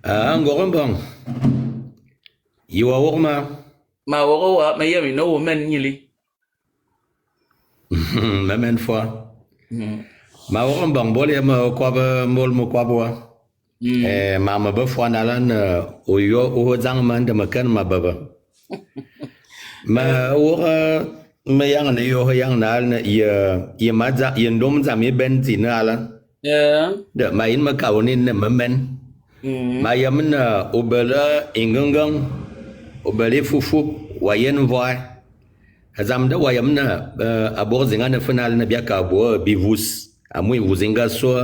Ngoron Iwa worma. Ma woro wa ma yemi no women nyili. Même fois. Ma woron bang bol ya ma kwaba mol mo kwabwa. Ma ma ba fwa nalan oyo o zang man de makan ma baba. Ma wora ma yang ne yo yang nal ne ye ma za ye ndom za mi ben tin ala. De ma in ma kawnin ne men. Ma yam na obela ingangang obele fufu wayen voy. Hazam da wayam na abor zinga na final na biaka bo bivus amui vuzinga so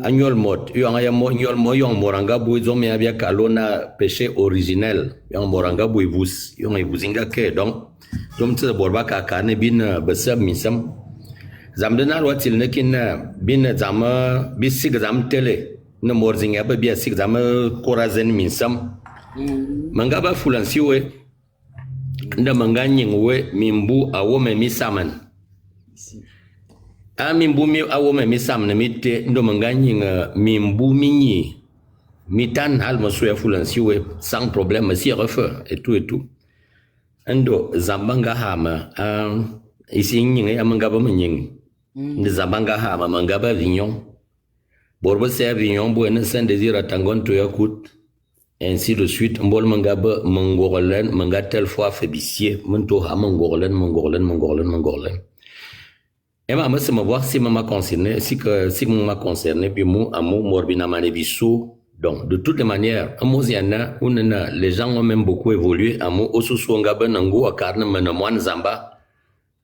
anyol mot yanga ya mo nyol mo yong moranga bu zomi abia kalona péché originel yong moranga bu vus yong vuzinga ke donc dom tse borba ka kane bin besab misam zamdana watil nekin bin zama bisig zam tele na morzinga ba bia sig zama korazen misam mangaba fulansiwe nda manganying we mimbu awome misaman mimbu mi awome misam na mitte ndo manganying mimbu minyi mitan hal masuya fulansiwe sans problème si refait et tout ndo zambanga hama isi nying ya mangaba manying ndi zambanga hama mangaba vignon borbo se vignon bo ne sen désir tangon to yakut ainsi de suite mbol mangaba mangorlen manga telle fois fébissier mento ha mangorlen et ma se me voir si m'a concerné si m'a concerné puis moi amour morbina manebiso donc de toutes les manières amoziana unena les gens ont même beaucoup évolué amour osusu ngaba nango akarna mena mwan zamba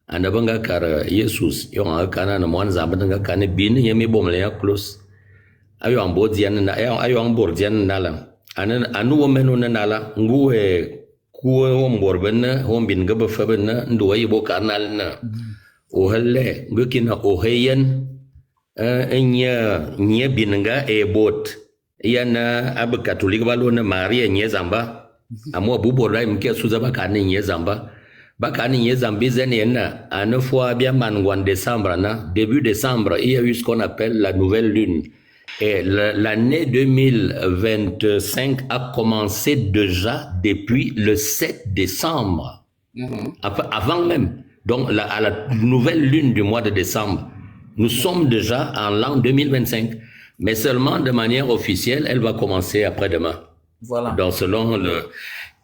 anabanga kar Jesus yo akana na mwan zamba nga kane bin yemi bomle ya close ayo ambodian na ayo ambordian nala anu womenu na nala nguwe kuwe womborben wombin gaba faben ndo yibo karnal na ohalle ngukina oheyen nya binanga e bot yana ab katolik balona maria nya zamba amo buborai mke suza bakani nya zamba bakani nya zambi zenena ane fois bien manwan décembre na début décembre il y a eu ce qu'on appelle la nouvelle lune. Et l'année 2025 a commencé déjà depuis le 7 décembre. Avant même. Donc, à la nouvelle lune du mois de décembre. Nous sommes déjà en l'an 2025. Mais seulement de manière officielle, elle va commencer après-demain. Voilà. Donc, selon le...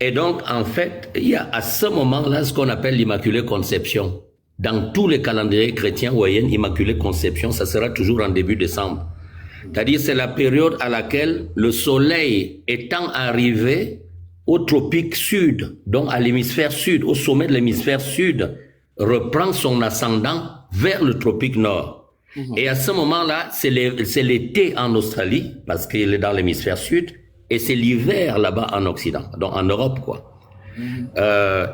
Et donc, en fait, il y a à ce moment-là ce qu'on appelle l'Immaculée Conception. Dans tous les calendriers chrétiens voyez, Immaculée Conception, ça sera toujours en début décembre. C'est-à-dire c'est la période à laquelle le soleil étant arrivé au tropique sud, donc à l'hémisphère sud, au sommet de l'hémisphère sud, reprend son ascendant vers le tropique nord. Et à ce moment-là, c'est l'été en Australie, parce qu'il est dans l'hémisphère sud, et c'est l'hiver là-bas en Occident, donc en Europe, quoi.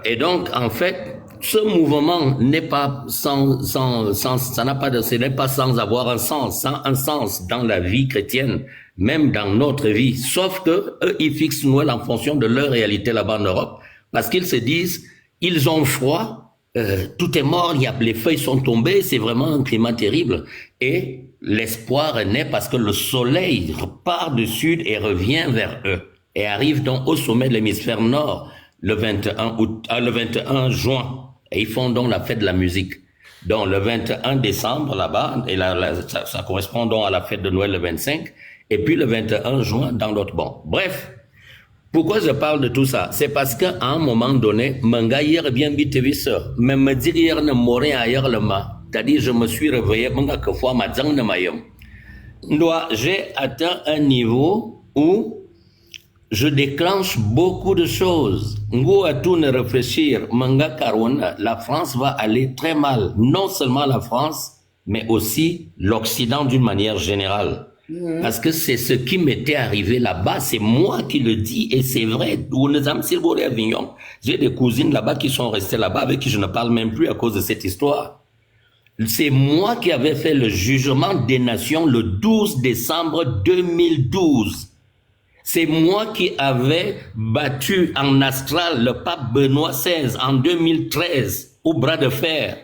Et donc, en fait, ce mouvement n'est pas ce n'est pas sans avoir un sens dans la vie chrétienne, même dans notre vie. Sauf que eux, ils fixent Noël en fonction de leur réalité là-bas en Europe, parce qu'ils se disent, ils ont froid, tout est mort, les feuilles sont tombées, c'est vraiment un climat terrible. Et l'espoir est né parce que le soleil repart du sud et revient vers eux, et arrive donc au sommet de l'hémisphère nord le 21 juin. Et ils font donc la fête de la musique. Donc le 21 décembre là-bas, et ça correspond donc à la fête de Noël le 25, et puis le 21 juin dans l'autre. Bon, bref, pourquoi je parle de tout ça? C'est parce qu'à un moment donné, manga hier bien vite viseur, même me dire hier ne mourir ailleurs le ma. C'est-à-dire je me suis réveillé, manga que fois ma zang ne mayom. J'ai atteint un niveau où je déclenche beaucoup de choses. Ngo à tout ne réfléchir, manga karona, la France va aller très mal. Non seulement la France, mais aussi l'Occident d'une manière générale. Parce que c'est ce qui m'était arrivé là-bas, c'est moi qui le dis, et c'est vrai. J'ai des cousines là-bas qui sont restées là-bas, avec qui je ne parle même plus à cause de cette histoire. C'est moi qui avais fait le jugement des nations le 12 décembre 2012. C'est moi qui avais battu en astral le pape Benoît XVI en 2013 au bras de fer.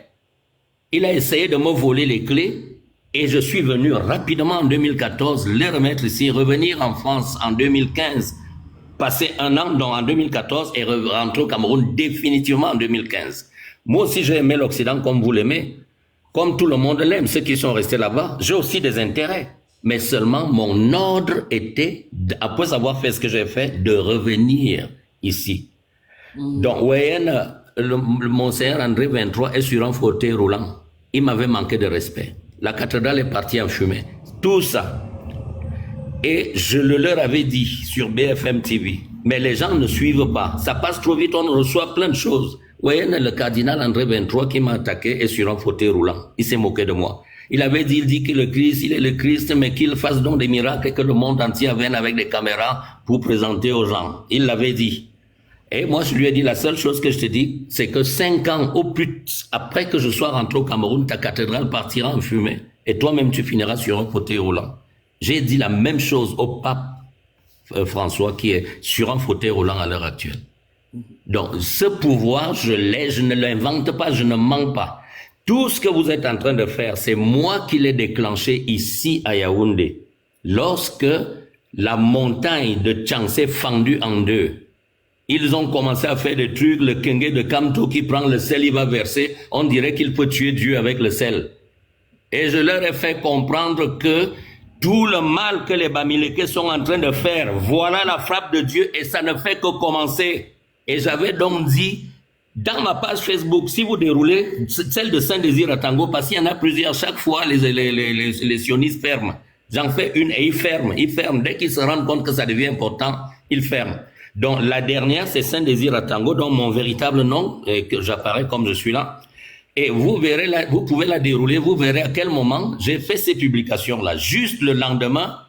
Il a essayé de me voler les clés Et je suis venu rapidement en 2014 les remettre ici, revenir en France en 2015, passer un an en 2014 et rentrer au Cameroun définitivement en 2015. Moi aussi, j'ai aimé l'Occident comme vous l'aimez, comme tout le monde l'aime, ceux qui sont restés là-bas. J'ai aussi des intérêts. Mais seulement mon ordre était, après avoir fait ce que j'ai fait, de revenir ici. Donc, le Monseigneur André 23 est sur un fauteuil roulant. Il m'avait manqué de respect. La cathédrale est partie en fumée. Tout ça. Et je le leur avais dit sur BFM TV. Mais les gens ne suivent pas. Ça passe trop vite, on reçoit plein de choses. Le cardinal André 23 qui m'a attaqué est sur un fauteuil roulant. Il s'est moqué de moi. Il dit que le Christ, il est le Christ, mais qu'il fasse donc des miracles et que le monde entier vienne avec des caméras pour présenter aux gens. Il l'avait dit. Et moi, je lui ai dit, la seule chose que je te dis, c'est que 5 ans au plus, après que je sois rentré au Cameroun, ta cathédrale partira en fumée. Et toi-même, tu finiras sur un fauteuil roulant. J'ai dit la même chose au pape François, qui est sur un fauteuil roulant à l'heure actuelle. Donc, ce pouvoir, je l'ai, je ne l'invente pas, je ne mens pas. Tout ce que vous êtes en train de faire, c'est moi qui l'ai déclenché ici à Yaoundé. Lorsque la montagne de Tchang s'est fendue en deux, ils ont commencé à faire des trucs, le Kenge de Kamto qui prend le sel, il va verser, on dirait qu'il peut tuer Dieu avec le sel. Et je leur ai fait comprendre que tout le mal que les Bamileke sont en train de faire, voilà la frappe de Dieu et ça ne fait que commencer. Et j'avais donc dit, dans ma page Facebook, si vous déroulez celle de Saint-Désir à Tango, parce qu'il y en a plusieurs, chaque fois les sionistes ferment. J'en fais une et ils ferment. Dès qu'ils se rendent compte que ça devient important, ils ferment. Donc la dernière, c'est Saint-Désir à Tango, dont mon véritable nom, que j'apparais comme je suis là. Et vous verrez, vous pouvez la dérouler, vous verrez à quel moment j'ai fait ces publications-là. Juste le lendemain,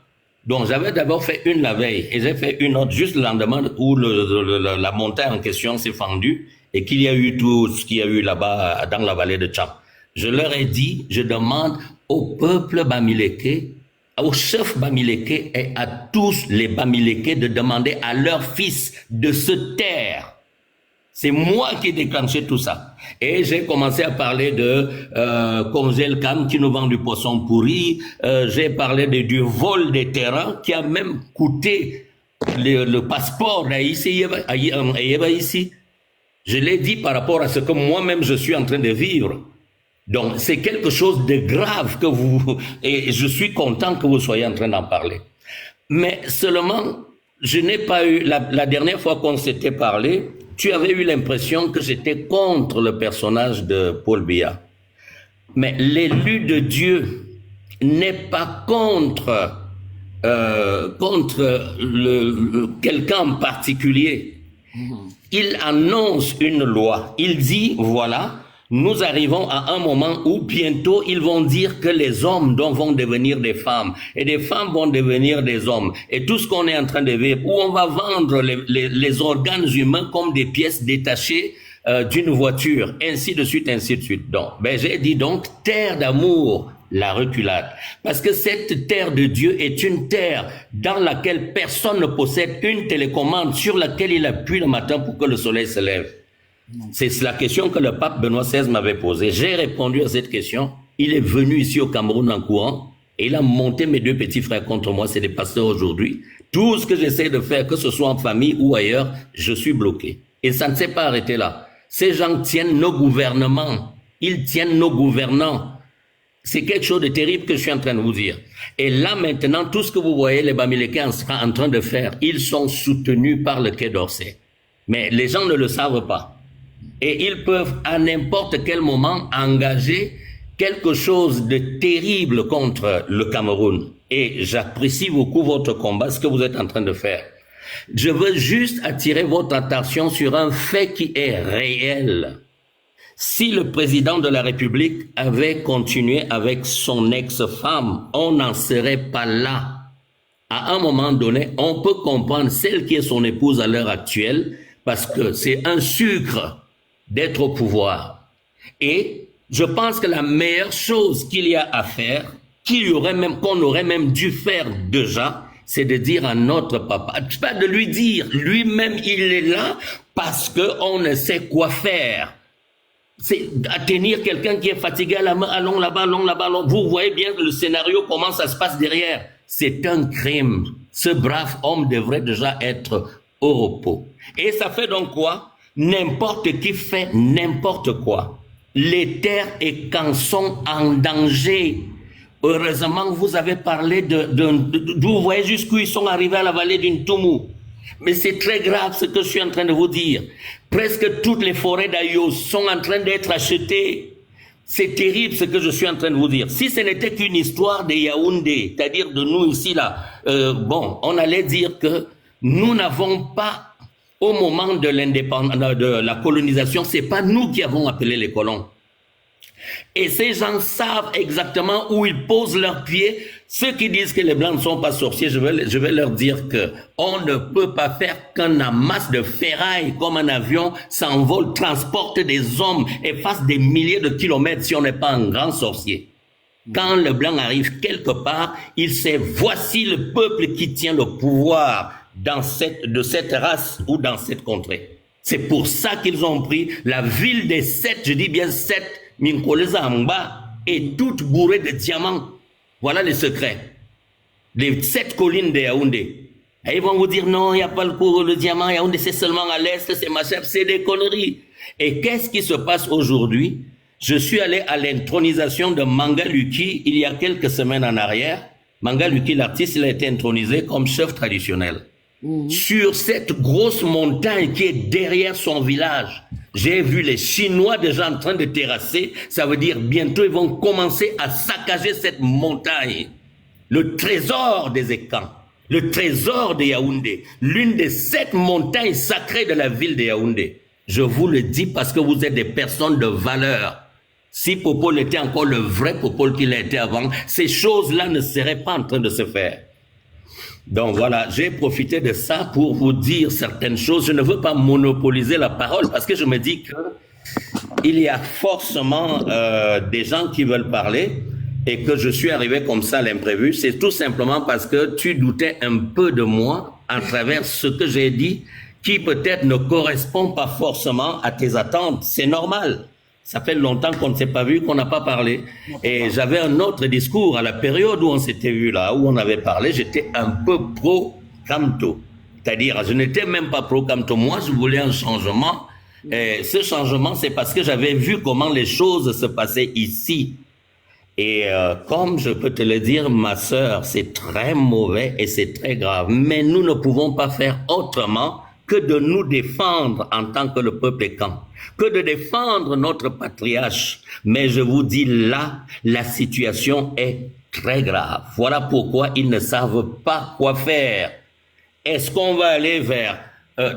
donc j'avais d'abord fait une la veille, et j'ai fait une autre juste le lendemain où la montagne en question s'est fendue, et qu'il y a eu tout ce qu'il y a eu là-bas dans la vallée de Tcham. Je leur ai dit, je demande au peuple Bamileke, au chef Bamileke et à tous les Bamileke de demander à leurs fils de se taire. C'est moi qui ai déclenché tout ça. Et j'ai commencé à parler de Congel Kam qui nous vend du poisson pourri. J'ai parlé du vol des terrains qui a même coûté le passeport ici. Je l'ai dit par rapport à ce que moi-même je suis en train de vivre. Donc c'est quelque chose de grave que et je suis content que vous soyez en train d'en parler. Mais seulement, je n'ai pas eu, la dernière fois qu'on s'était parlé, tu avais eu l'impression que j'étais contre le personnage de Paul Biya. Mais l'élu de Dieu n'est pas contre quelqu'un en particulier. Il annonce une loi. Il dit, voilà, nous arrivons à un moment où bientôt ils vont dire que les hommes vont devenir des femmes et des femmes vont devenir des hommes. Et tout ce qu'on est en train de vivre, où on va vendre les organes humains comme des pièces détachées d'une voiture, ainsi de suite, ainsi de suite. Donc, j'ai dit donc, terre d'amour, la reculade. Parce que cette terre de Dieu est une terre dans laquelle personne ne possède une télécommande sur laquelle il appuie le matin pour que le soleil se lève. C'est la question que le pape Benoît XVI m'avait posée. J'ai répondu à cette question. Il est venu ici au Cameroun en courant et il a monté mes 2 petits frères contre moi. C'est des pasteurs aujourd'hui. Tout ce que j'essaie de faire, que ce soit en famille ou ailleurs, je suis bloqué. Et ça ne s'est pas arrêté là. Ces gens tiennent nos gouvernements. Ils tiennent nos gouvernants. C'est quelque chose de terrible que je suis en train de vous dire. Et là maintenant, tout ce que vous voyez les Bamileke en train de faire, ils sont soutenus par le Quai d'Orsay. Mais les gens ne le savent pas. Et ils peuvent à n'importe quel moment engager quelque chose de terrible contre le Cameroun. Et j'apprécie beaucoup votre combat, ce que vous êtes en train de faire. Je veux juste attirer votre attention sur un fait qui est réel. Si le président de la République avait continué avec son ex-femme, on n'en serait pas là. À un moment donné, on peut comprendre celle qui est son épouse à l'heure actuelle, parce que c'est un sucre d'être au pouvoir. Et je pense que la meilleure chose qu'il y a à faire, qu'on aurait même dû faire déjà, c'est de dire à notre papa, pas de lui dire, lui-même il est là parce qu'on ne sait quoi faire. C'est à tenir quelqu'un qui est fatigué à la main, allons là-bas, allons. Vous voyez bien le scénario, comment ça se passe derrière. C'est un crime. Ce brave homme devrait déjà être au repos. Et ça fait donc quoi? N'importe qui fait n'importe quoi. Les terres et camps sont en danger. Heureusement, vous avez parlé d'où vous voyez jusqu'où ils sont arrivés à la vallée d'Intumu. Mais c'est très grave ce que je suis en train de vous dire. Presque toutes les forêts d'Ayos sont en train d'être achetées. C'est terrible ce que je suis en train de vous dire. Si ce n'était qu'une histoire de Yaoundé, c'est-à-dire de nous ici là, on allait dire que nous n'avons pas, au moment de l'indépendance, de la colonisation, c'est pas nous qui avons appelé les colons. Et ces gens savent exactement où ils posent leurs pieds. Ceux qui disent que les Blancs ne sont pas sorciers, je vais leur dire que on ne peut pas faire qu'un amas de ferraille comme un avion s'envole, transporte des hommes et fasse des milliers de kilomètres si on n'est pas un grand sorcier. Quand le Blanc arrive quelque part, il sait voici le peuple qui tient le pouvoir de cette race ou dans cette contrée. C'est pour ça qu'ils ont pris la ville des 7, je dis bien 7, Minkolezamba, est toute bourrée de diamants. Voilà les secrets. Les 7 collines de Yaoundé. Et ils vont vous dire non, il n'y a pas le diamant, Yaoundé c'est seulement à l'est, c'est machin, c'est des conneries. Et qu'est-ce qui se passe aujourd'hui? Je suis allé à l'intronisation de Manga Luki il y a quelques semaines en arrière. Manga Luki, l'artiste, il a été intronisé comme chef traditionnel. Sur cette grosse montagne qui est derrière son village, j'ai vu les Chinois déjà en train de terrasser. Ça veut dire bientôt ils vont commencer à saccager cette montagne. Le trésor des Ekans, le trésor de Yaoundé, l'une des 7 montagnes sacrées de la ville de Yaoundé. Je vous le dis parce que vous êtes des personnes de valeur. Si Popol était encore le vrai Popol qu'il a été avant, ces choses-là ne seraient pas en train de se faire. Donc voilà, j'ai profité de ça pour vous dire certaines choses. Je ne veux pas monopoliser la parole parce que je me dis que il y a forcément des gens qui veulent parler et que je suis arrivé comme ça à l'imprévu. C'est tout simplement parce que tu doutais un peu de moi à travers ce que j'ai dit qui peut-être ne correspond pas forcément à tes attentes. C'est normal. Ça fait longtemps qu'on ne s'est pas vu, qu'on n'a pas parlé. Et j'avais un autre discours à la période où on s'était vu là, où on avait parlé, j'étais un peu pro-Kamto. C'est-à-dire, je n'étais même pas pro-Kamto. Moi, je voulais un changement. Et ce changement, c'est parce que j'avais vu comment les choses se passaient ici. Et comme je peux te le dire, ma sœur, c'est très mauvais et c'est très grave. Mais nous ne pouvons pas faire autrement que de nous défendre en tant que le peuple Ekan, que de défendre notre patriarche. Mais je vous dis là, la situation est très grave. Voilà pourquoi ils ne savent pas quoi faire. Est-ce qu'on va aller vers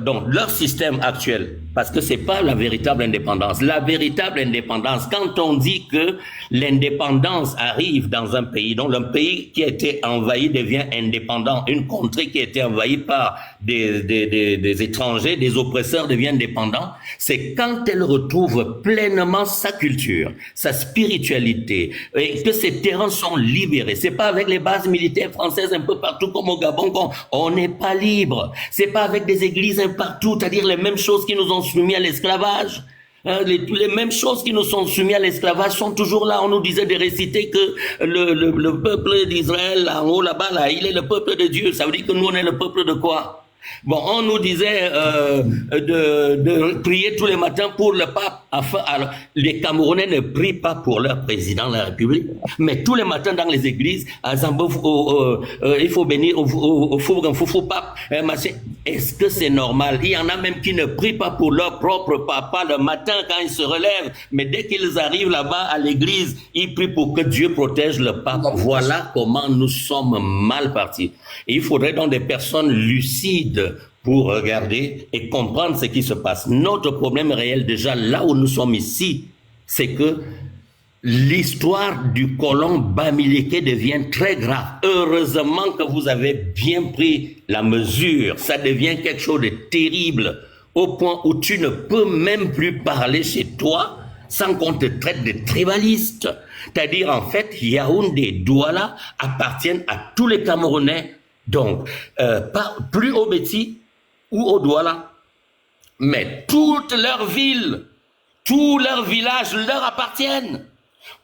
donc leur système actuel, parce que c'est pas la véritable indépendance. La véritable indépendance, quand on dit que l'indépendance arrive dans un pays, donc un pays qui a été envahi devient indépendant, une contrée qui a été envahie par des étrangers, des oppresseurs devient indépendant, c'est quand elle retrouve pleinement sa culture, sa spiritualité, et que ces terrains sont libérés. C'est pas avec les bases militaires françaises un peu partout comme au Gabon qu'on n'est pas libre. C'est pas avec des églises un partout, c'est-à-dire les mêmes choses qui nous ont soumis à l'esclavage. Les mêmes choses qui nous sont soumis à l'esclavage sont toujours là. On nous disait de réciter que le peuple d'Israël, en haut là-bas, là, il est le peuple de Dieu. Ça veut dire que nous, on est le peuple de quoi? Bon, on nous disait de prier tous les matins pour le pape. Alors, les Camerounais ne prient pas pour leur président de la République, mais tous les matins dans les églises, à Zambo, il faut bénir au Foufou pape. Est-ce que c'est normal? Il y en a même qui ne prient pas pour leur propre papa le matin quand ils se relèvent, mais dès qu'ils arrivent là-bas à l'église, ils prient pour que Dieu protège le pape. Voilà comment nous sommes mal partis. Et il faudrait donc des personnes lucides pour regarder et comprendre ce qui se passe. Notre problème réel déjà là où nous sommes ici, c'est que l'histoire du colon Bamileke devient très grave. Heureusement que vous avez bien pris la mesure. Ça devient quelque chose de terrible au point où tu ne peux même plus parler chez toi sans qu'on te traite de tribaliste. C'est-à-dire en fait Yaoundé, Douala appartiennent à tous les Camerounais. Donc, pas plus au Béti ou au Douala, mais toute leur ville, Tous leurs villages leur appartiennent.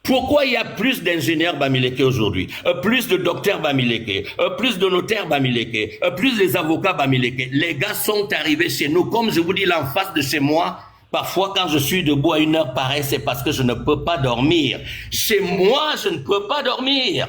Pourquoi il y a plus d'ingénieurs Bamileke aujourd'hui, plus de docteurs Bamileke, plus de notaires Bamileke, plus des avocats Bamileke? Les gars sont arrivés chez nous, comme je vous dis, là en face de chez moi. Parfois, quand je suis debout à une heure pareille, c'est parce que je ne peux pas dormir. Chez moi, je ne peux pas dormir.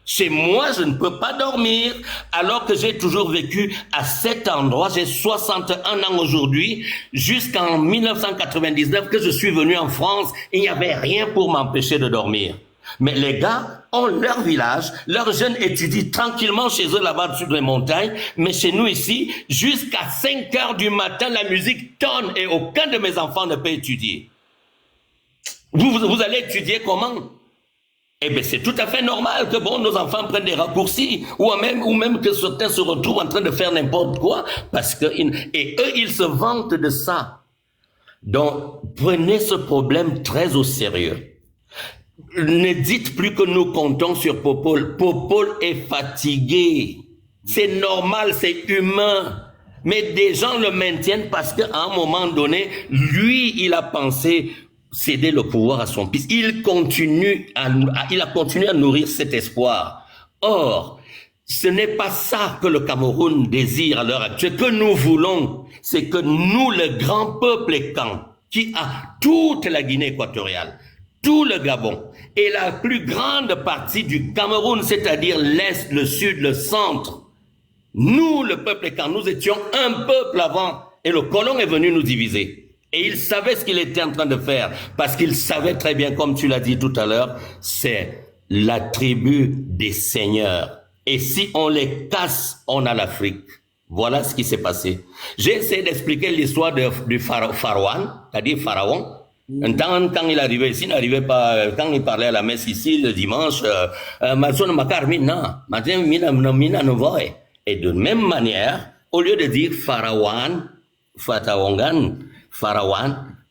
Chez moi, je ne peux pas dormir, alors que j'ai toujours vécu à cet endroit. J'ai 61 ans aujourd'hui, jusqu'en 1999 que je suis venu en France. Il n'y avait rien pour m'empêcher de dormir. Mais les gars ont leur village, leurs jeunes étudient tranquillement chez eux là-bas dessus les montagnes, mais chez nous ici, jusqu'à 5 heures du matin, la musique tonne et aucun de mes enfants ne peut étudier. Vous allez étudier comment? Eh bien, c'est tout à fait normal que bon, nos enfants prennent des raccourcis, ou même que certains se retrouvent en train de faire n'importe quoi, parce que, et eux, ils se vantent de ça. Donc, prenez ce problème très au sérieux. Ne dites plus que nous comptons sur Popol. Popol est fatigué. C'est normal, c'est humain. Mais des gens le maintiennent parce qu'à un moment donné, lui, il a pensé céder le pouvoir à son fils. Il a continué à nourrir cet espoir. Or, ce n'est pas ça que le Cameroun désire à l'heure actuelle. Ce que nous voulons, c'est que nous, le grand peuple écan, qui a toute la Guinée équatoriale, tout le Gabon et la plus grande partie du Cameroun, c'est-à-dire l'Est, le Sud, le Centre, nous, le peuple écan, nous étions un peuple avant et le colon est venu nous diviser. Et il savait ce qu'il était en train de faire, parce qu'il savait très bien, comme tu l'as dit tout à l'heure, c'est la tribu des seigneurs. Et si on les casse, on a l'Afrique. Voilà ce qui s'est passé. J'ai essayé d'expliquer l'histoire du pharaon, c'est-à-dire pharaon. Un temps, quand il arrivait ici, il n'arrivait pas, quand il parlait à la messe ici, le dimanche, et de même manière, au lieu de dire pharaon,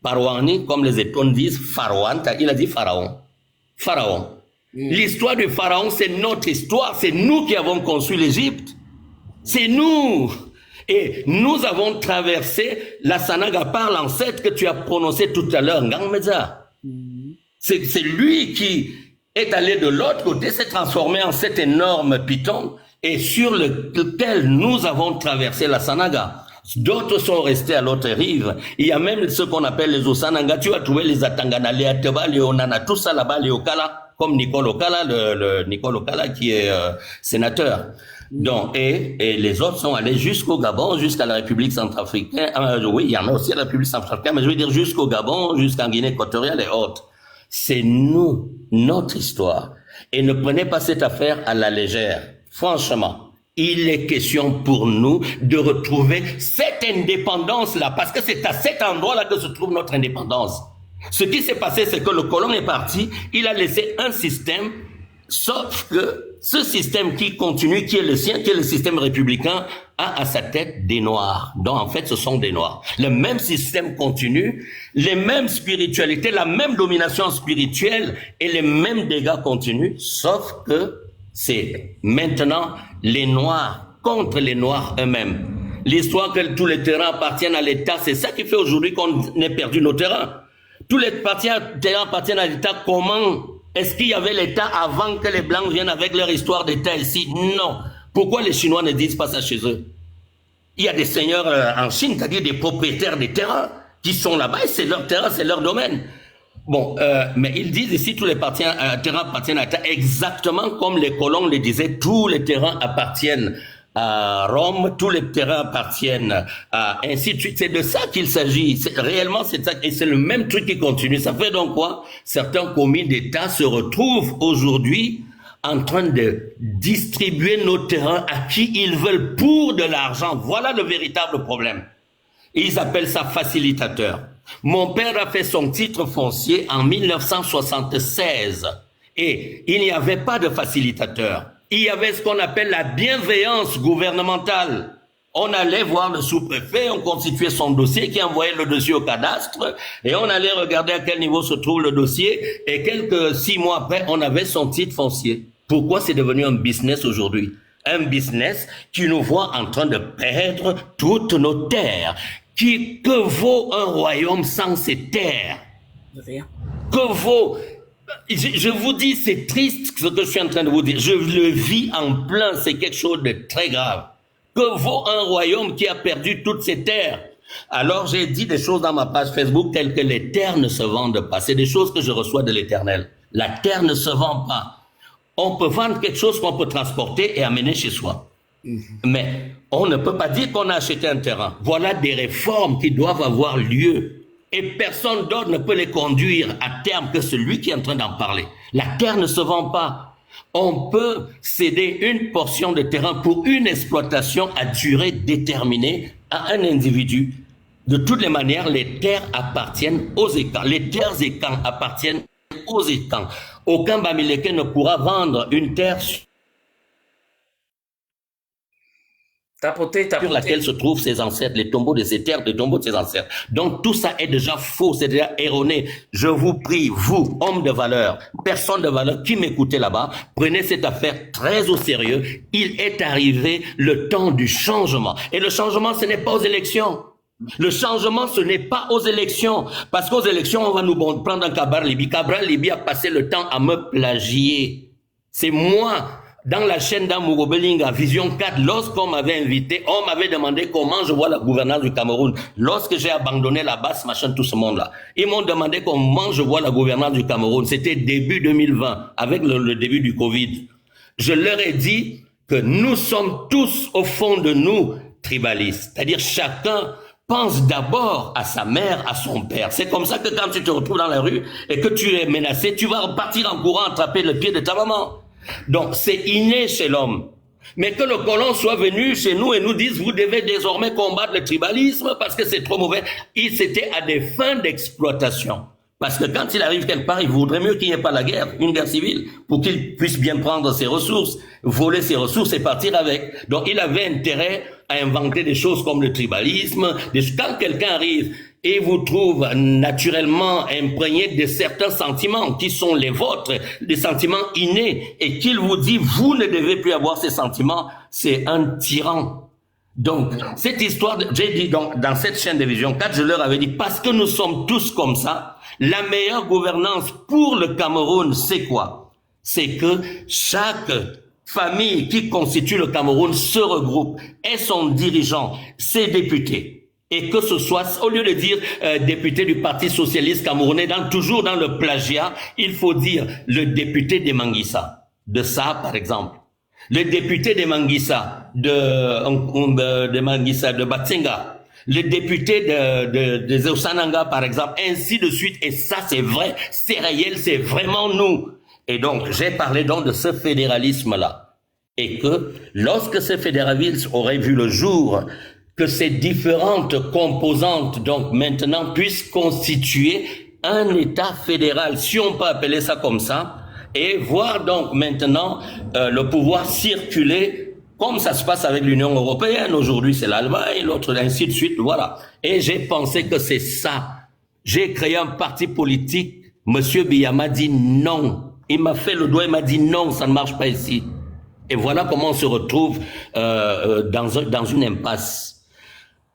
Parouani, comme les étoiles disent, Pharaon, il a dit Pharaon. Pharaon. L'histoire du Pharaon, c'est notre histoire. C'est nous qui avons construit l'Égypte. C'est nous. Et nous avons traversé la Sanaga par l'ancêtre que tu as prononcé tout à l'heure, Ngangmeza. C'est lui qui est allé de l'autre côté, s'est transformé en cet énorme python et sur lequel nous avons traversé la Sanaga. D'autres sont restés à l'autre rive. Il y a même ce qu'on appelle les Osananga. Tu vas trouver les Atangana, les Ateba, les Onana, tout ça là-bas, les Okala, comme Nicole Okala, le Nicole Okala qui est sénateur. Donc, et les autres sont allés jusqu'au Gabon, jusqu'à la République centrafricaine. Oui, il y en a aussi à la République centrafricaine, mais je veux dire jusqu'au Gabon, jusqu'en Guinée équatoriale et autres. C'est nous, notre histoire. Et ne prenez pas cette affaire à la légère. Franchement. Il est question pour nous de retrouver cette indépendance-là, parce que c'est à cet endroit-là que se trouve notre indépendance. Ce qui s'est passé, c'est que le colon est parti, il a laissé un système, sauf que ce système qui continue, qui est le sien, qui est le système républicain, a à sa tête des Noirs. Donc en fait, ce sont des Noirs. Le même système continue, les mêmes spiritualités, la même domination spirituelle et les mêmes dégâts continuent, sauf que c'est maintenant les Noirs contre les Noirs eux-mêmes. L'histoire que tous les terrains appartiennent à l'État, c'est ça qui fait aujourd'hui qu'on ait perdu nos terrains. Tous les terrains appartiennent à l'État. Comment? Est-ce qu'il y avait l'État avant que les Blancs viennent avec leur histoire d'État ici? Non. Pourquoi les Chinois ne disent pas ça chez eux? Il y a des seigneurs en Chine, c'est-à-dire des propriétaires des terrains qui sont là-bas et c'est leur terrain, c'est leur domaine. Bon, mais ils disent ici tous les terrains appartiennent à l'État, exactement comme les colons le disaient, tous les terrains appartiennent à Rome, tous les terrains appartiennent à ainsi de suite. C'est de ça qu'il s'agit. Réellement, c'est ça, et c'est le même truc qui continue. Ça fait donc quoi? Certains commis d'État se retrouvent aujourd'hui en train de distribuer nos terrains à qui ils veulent pour de l'argent. Voilà le véritable problème. Ils appellent ça facilitateur. Mon père a fait son titre foncier en 1976 et il n'y avait pas de facilitateur. Il y avait ce qu'on appelle la bienveillance gouvernementale. On allait voir le sous-préfet, on constituait son dossier, qui envoyait le dossier au cadastre et on allait regarder à quel niveau se trouve le dossier et 6 mois après, on avait son titre foncier. Pourquoi c'est devenu un business aujourd'hui? Un business qui nous voit en train de perdre toutes nos terres. Que vaut un royaume sans ses terres? Rien. Que vos... Je vous dis, c'est triste ce que je suis en train de vous dire. Je le vis en plein, c'est quelque chose de très grave. Que vaut un royaume qui a perdu toutes ses terres? Alors j'ai dit des choses dans ma page Facebook telles que les terres ne se vendent pas. C'est des choses que je reçois de l'Éternel. La terre ne se vend pas. On peut vendre quelque chose qu'on peut transporter et amener chez soi. Mais on ne peut pas dire qu'on a acheté un terrain. Voilà des réformes qui doivent avoir lieu. Et personne d'autre ne peut les conduire à terme que celui qui est en train d'en parler. La terre ne se vend pas. On peut céder une portion de terrain pour une exploitation à durée déterminée à un individu. De toutes les manières, les terres appartiennent aux écans. Les terres écans appartiennent aux écans. Aucun Bamileke ne pourra vendre une terre sur laquelle se trouvent ses ancêtres, les tombeaux de ses terres, les tombeaux de ses ancêtres. Donc tout ça est déjà faux, c'est déjà erroné. Je vous prie, vous, hommes de valeur, personnes de valeur qui m'écoutez là-bas, prenez cette affaire très au sérieux. Il est arrivé le temps du changement. Et le changement, ce n'est pas aux élections. Le changement, ce n'est pas aux élections. Parce qu'aux élections, on va nous prendre un Cabral Libi. Cabral Libi a passé le temps à me plagier. C'est moi... Dans la chaîne d'Amouro Belinga, Vision 4, lorsqu'on m'avait invité, on m'avait demandé comment je vois la gouvernance du Cameroun. Lorsque j'ai abandonné la basse, machin, tout ce monde-là. Ils m'ont demandé comment je vois la gouvernance du Cameroun. C'était début 2020, avec le début du Covid. Je leur ai dit que nous sommes tous, au fond de nous, tribalistes. C'est-à-dire chacun pense d'abord à sa mère, à son père. C'est comme ça que quand tu te retrouves dans la rue et que tu es menacé, tu vas repartir en courant attraper le pied de ta maman. Donc, c'est inné chez l'homme. Mais que le colon soit venu chez nous et nous dise, vous devez désormais combattre le tribalisme parce que c'est trop mauvais. C'était à des fins d'exploitation. Parce que quand il arrive quelque part, il vaudrait mieux qu'il n'y ait pas la guerre, une guerre civile, pour qu'il puisse bien prendre ses ressources, voler ses ressources et partir avec. Donc, il avait intérêt à inventer des choses comme le tribalisme. Quand quelqu'un arrive et vous trouve naturellement imprégné de certains sentiments qui sont les vôtres, des sentiments innés, et qu'il vous dit, vous ne devez plus avoir ces sentiments, c'est un tyran. Donc, cette histoire, j'ai dit donc, dans cette chaîne de Vision 4, je leur avais dit, parce que nous sommes tous comme ça, la meilleure gouvernance pour le Cameroun, c'est quoi? C'est que chaque famille qui constitue le Cameroun se regroupe, et son dirigeant, ses députés. Et que ce soit, au lieu de dire député du Parti Socialiste Camerounais, toujours dans le plagiat, il faut dire le député de Manguissa, de ça par exemple. Le député de Manguissa, de Manguissa, de Batsenga. Le député de Zosananga par exemple, ainsi de suite. Et ça c'est vrai, c'est réel, c'est vraiment nous. Et donc, j'ai parlé donc de ce fédéralisme-là. Et que lorsque ce fédéralisme aurait vu le jour, que ces différentes composantes, donc maintenant, puissent constituer un État fédéral, si on peut appeler ça comme ça, et voir donc maintenant le pouvoir circuler comme ça se passe avec l'Union européenne. Aujourd'hui, c'est l'Allemagne, l'autre, ainsi de suite, voilà. Et j'ai pensé que c'est ça. J'ai créé un parti politique. Monsieur Biya m'a dit non. Il m'a fait le doigt, il m'a dit non, ça ne marche pas ici. Et voilà comment on se retrouve dans une impasse.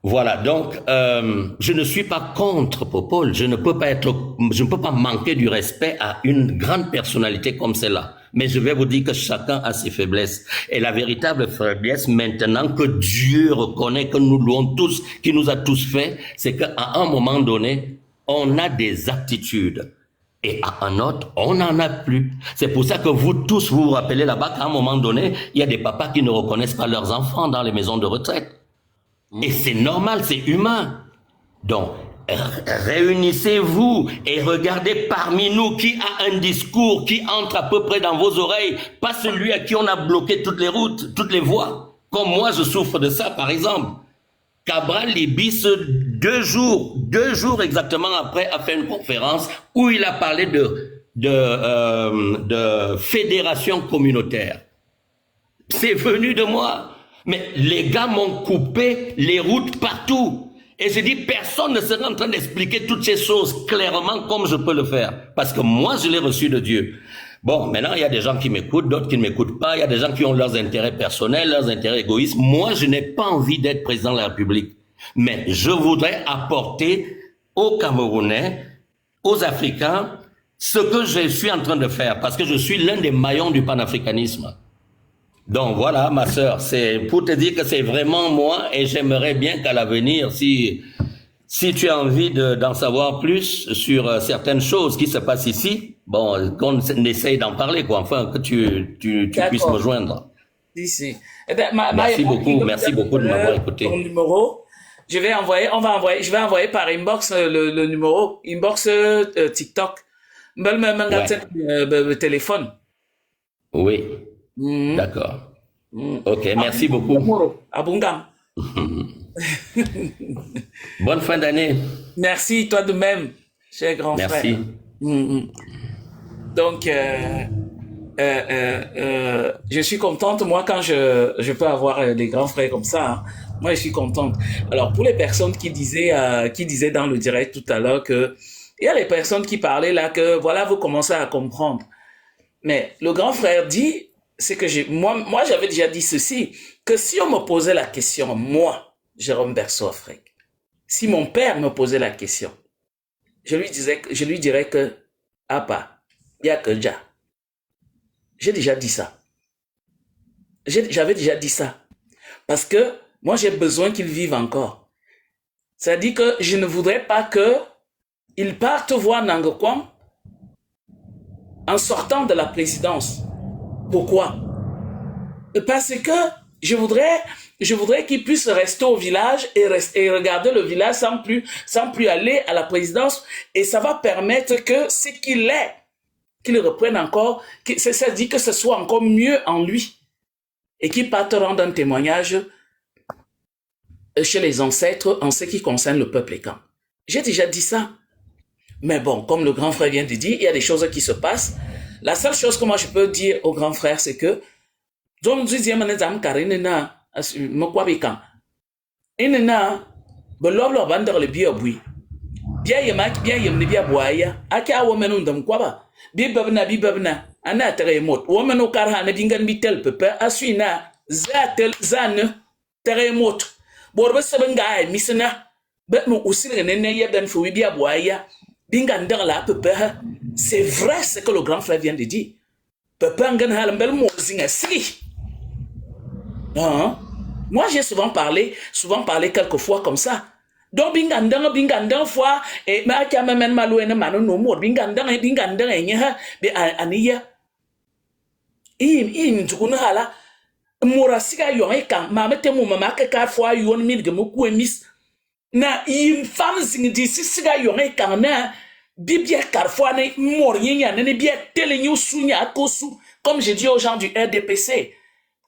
Voilà, donc je ne suis pas contre Popol, je ne peux pas manquer du respect à une grande personnalité comme celle-là. Mais je vais vous dire que chacun a ses faiblesses. Et la véritable faiblesse maintenant que Dieu reconnaît, que nous louons tous, qui nous a tous fait, c'est qu'à un moment donné, on a des aptitudes. Et à un autre, on n'en a plus. C'est pour ça que vous tous, vous vous rappelez là-bas qu'à un moment donné, il y a des papas qui ne reconnaissent pas leurs enfants dans les maisons de retraite. Et c'est normal, c'est humain. Donc, réunissez-vous et regardez parmi nous qui a un discours qui entre à peu près dans vos oreilles, pas celui à qui on a bloqué toutes les routes, toutes les voies. Comme moi, je souffre de ça, par exemple. Cabral Libi, 2 jours exactement après, a fait une conférence où il a parlé de fédération communautaire. C'est venu de moi. Mais les gars m'ont coupé les routes partout. Et je dis, personne ne sera en train d'expliquer toutes ces choses clairement comme je peux le faire. Parce que moi, je l'ai reçu de Dieu. Bon, maintenant, il y a des gens qui m'écoutent, d'autres qui ne m'écoutent pas. Il y a des gens qui ont leurs intérêts personnels, leurs intérêts égoïstes. Moi, je n'ai pas envie d'être président de la République. Mais je voudrais apporter aux Camerounais aux Africains ce que je suis en train de faire, parce que je suis l'un des maillons du panafricanisme. Donc voilà, ma sœur, c'est pour te dire que c'est vraiment moi, et j'aimerais bien qu'à l'avenir, si tu as envie d'en savoir plus sur certaines choses qui se passent ici, bon, qu'on essaye d'en parler, quoi. Enfin, que tu puisses me joindre. Si. Eh ben, Merci beaucoup de m'avoir écouté. Ton numéro, je vais envoyer par inbox le numéro, inbox TikTok, même le téléphone. Oui, d'accord. Ok, merci beaucoup. Abungam. Bonne fin d'année. Merci, toi de même, cher grand frère. Merci. Donc, je suis contente, moi, quand je peux avoir des grands frères comme ça. Hein. Moi, je suis contente. Alors, pour les personnes qui disaient dans le direct tout à l'heure que il y a les personnes qui parlaient là que, voilà, vous commencez à comprendre. Mais le grand frère dit, c'est que moi, j'avais déjà dit ceci, que si on me posait la question, moi, Jérôme Berceau Afrique, si mon père me posait la question, je lui dirais que, Apa, il y a que déjà. J'ai déjà dit ça. J'avais déjà dit ça. Parce que moi, j'ai besoin qu'il vive encore. C'est-à-dire que je ne voudrais pas qu'il parte voir Nangokwan en sortant de la présidence. Pourquoi? Parce que je voudrais qu'il puisse rester au village et regarder le village sans plus aller à la présidence. Et ça va permettre que ce qu'il est, qu'il reprenne encore, ça dit que ce soit encore mieux en lui. Et qu'il parte rendre un témoignage chez les ancêtres en ce qui concerne le peuple écan. J'ai déjà dit ça. Mais bon, comme le grand frère vient de dire, il y a des choses qui se passent. La seule chose que moi je peux dire au grand frère, c'est que ana tere mot women o kar hana bingan bitel pepe asuina zane tere mot borbe sebenga ay misna bet mo usire ne yeben fo bia boaya bingan la pepe. C'est vrai ce que le grand frère vient de dire. Pepe ngan hala mbel mo zinga si. Moi j'ai souvent parlé quelquefois comme ça. Donc bingandang fois et ma kama men malouene manu no mo bingandang enya be aniya tukuna hala morasiga yon kan mamete mo mama ka fois yon mi de mo ku emis na femme zing di siga yon kan na bibia carfois ne morienya ne bia telenyu sunya kosu comme j'ai dit aux gens du RDPC.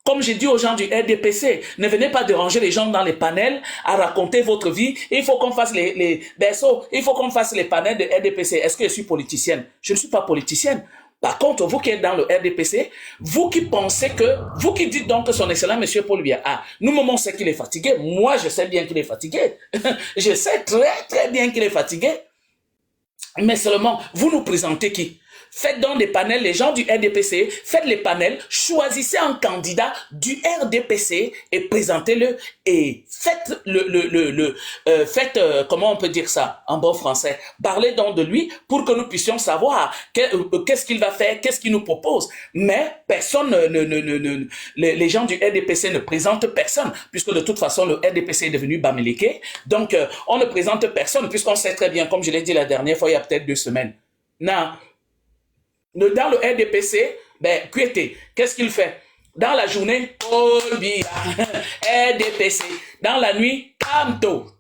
Comme j'ai dit aux gens du RDPC, ne venez pas déranger les gens dans les panels à raconter votre vie. Il faut qu'on fasse les berceaux, il faut qu'on fasse les panels de RDPC. Est-ce que je suis politicienne? Je ne suis pas politicienne. Par contre, vous qui êtes dans le RDPC, vous qui dites donc que son excellent monsieur Paul Biya, nous, on sait qu'il est fatigué. Moi, je sais bien qu'il est fatigué. Je sais très, très bien qu'il est fatigué. Mais seulement, vous nous présentez qui? Faites donc des panels, les gens du RDPC, faites les panels, choisissez un candidat du RDPC et présentez-le et faites comment on peut dire ça en bon français, parlez donc de lui pour que nous puissions savoir qu'est-ce qu'il va faire, qu'est-ce qu'il nous propose. Mais personne, les gens du RDPC ne présentent personne puisque de toute façon le RDPC est devenu Bamileke. Donc on ne présente personne puisqu'on sait très bien, comme je l'ai dit la dernière fois, il y a peut-être 2 semaines. Non. Dans le RDPC, qu'est-ce qu'il fait? Dans la journée, Paul Biya, RDPC. Dans la nuit, Pamto.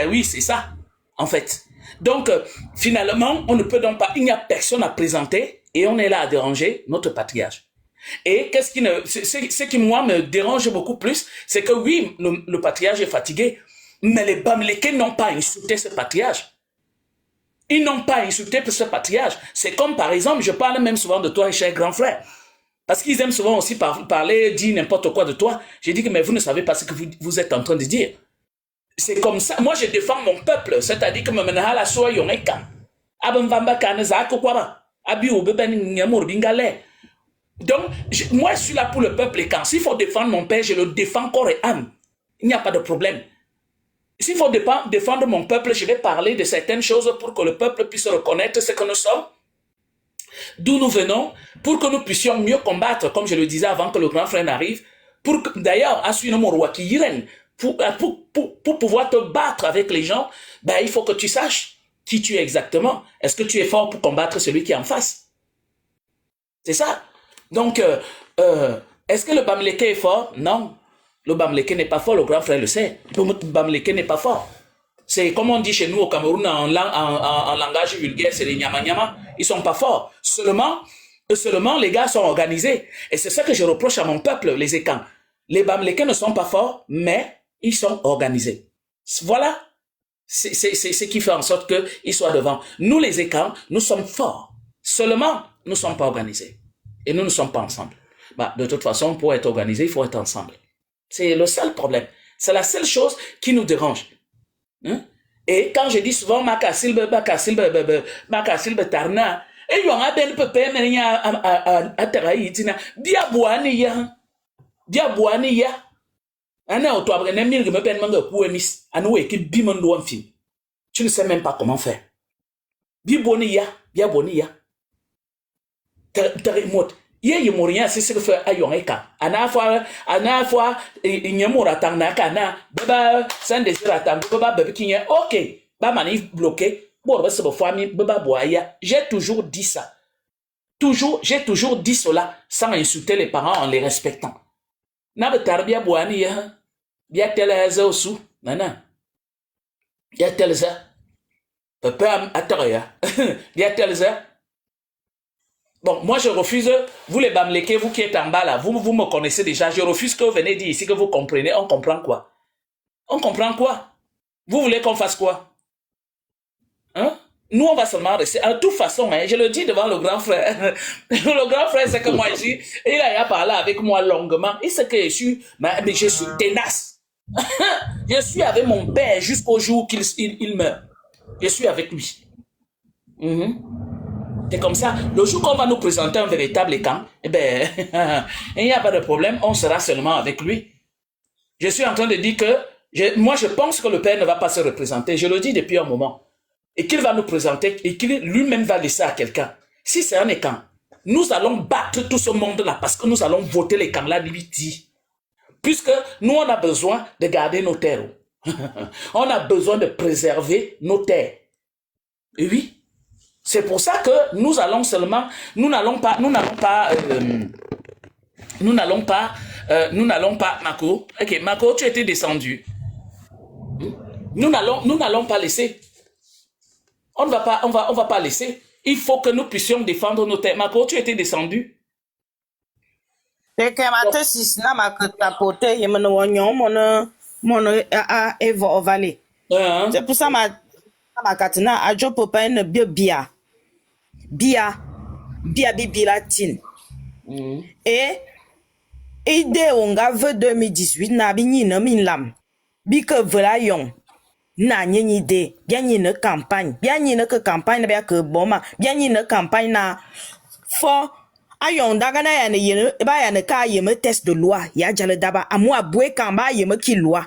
Oui, c'est ça, en fait. Donc, finalement, on ne peut donc pas, il n'y a personne à présenter et on est là à déranger notre patriarche. Et ce qui moi me dérange beaucoup plus, c'est que oui, le patriarche est fatigué, mais les Bamileke n'ont pas insulté ce patriarche. Ils n'ont pas insulté pour ce patriarche. C'est comme, par exemple, je parle même souvent de toi, cher grand frère. Parce qu'ils aiment souvent aussi parler, dire n'importe quoi de toi. J'ai dit que, mais vous ne savez pas ce que vous êtes en train de dire. C'est comme ça. Moi, je défends mon peuple. C'est-à-dire que, la soie yonekan. Abamvamba kaneza kokwaba. Abi obeben nyamur bingale. Donc, moi, je suis là pour le peuple et quand s'il faut défendre mon père, je le défends corps et âme. Il n'y a pas de problème. s'il faut défendre mon peuple, je vais parler de certaines choses pour que le peuple puisse reconnaître ce que nous sommes, d'où nous venons, pour que nous puissions mieux combattre, comme je le disais avant que le grand frère n'arrive, pour que, d'ailleurs, pour pouvoir te battre avec les gens, ben, il faut que tu saches qui tu es exactement. Est-ce que tu es fort pour combattre celui qui est en face? C'est ça. Donc, est-ce que le Bamileke est fort? Non. Le Bamileke n'est pas fort, le grand frère le sait. Le Bamileke n'est pas fort. C'est comme on dit chez nous au Cameroun en langage vulgaire, c'est les nyama-nyama. Ils sont pas forts. Seulement, les gars sont organisés. Et c'est ça que je reproche à mon peuple, les Ekans. Les Bamileke ne sont pas forts, mais ils sont organisés. Voilà. C'est ce qui fait en sorte qu'ils soient devant. Nous, les Ekans, nous sommes forts. Seulement, nous ne sommes pas organisés. Et nous ne sommes pas ensemble. Bah, de toute façon, pour être organisé, il faut être ensemble. C'est le seul problème. C'est la seule chose qui nous dérange. Hein? Et quand je dis souvent, Makasilbe Tarna, et yon a ben pepe menya a teraïtina, diabouani ya. Ana o toabre ne mil me ben manga kouemis, anou ki bimondo en film. Tu ne sais même pas comment faire. Biabouani ya. Terremote. Ye mourien c'est ce que fait ayon eka. Ana fois nyemora tangna kana baba sans désir attendre baba bébé qui est OK. Ba manif bloqué. Bon c'est pour famille baba boya. J'ai toujours dit ça. J'ai toujours dit cela sans insulter les parents en les respectant. Na betarbia boani ya. Bia teleza osu. Nana. Bia teleza. Papa ataya. Bia teleza. Bon, moi je refuse, vous les Bamileke, vous qui êtes en bas là, vous me connaissez déjà, je refuse que vous venez dire ici que vous comprenez, on comprend quoi? On comprend quoi? Vous voulez qu'on fasse quoi? Hein? Nous on va seulement rester, de toute façon, hein, je le dis devant le grand frère, le grand frère c'est que moi ici, il a parlé avec moi longuement, il sait que je suis, mais je suis tenace. Je suis avec mon père jusqu'au jour qu'il meurt. Je suis avec lui. C'est comme ça. Le jour qu'on va nous présenter un véritable camp, eh ben, il n'y a pas de problème, on sera seulement avec lui. Je suis en train de dire que, moi je pense que le père ne va pas se représenter, je le dis depuis un moment. Et qu'il va nous présenter, et qu'il lui-même va laisser à quelqu'un. Si c'est un camp, nous allons battre tout ce monde-là, parce que nous allons voter les camps là, lui dit. Puisque nous on a besoin de garder nos terres. On a besoin de préserver nos terres. Et oui. C'est pour ça que nous allons seulement, nous n'allons pas, Mako. Ok, Mako, tu étais descendu. Nous n'allons pas laisser. On va pas laisser. Il faut que nous puissions défendre nos terres. Mako, tu étais descendu. C'est que ma si na ma tapote yemno wonyon mon valley. C'est pour ça ma katina a job papa ne bia latine. Et idée on gave 2018 na bi na min lam bi que voilà yon na nyi idée bien une campagne bien une que campagne bien que bon ma bien une campagne na for ayon daga na ya ne yene ba ya ne ka yeme test de loi ya jale daba amu abwe kan ba yeme ki loi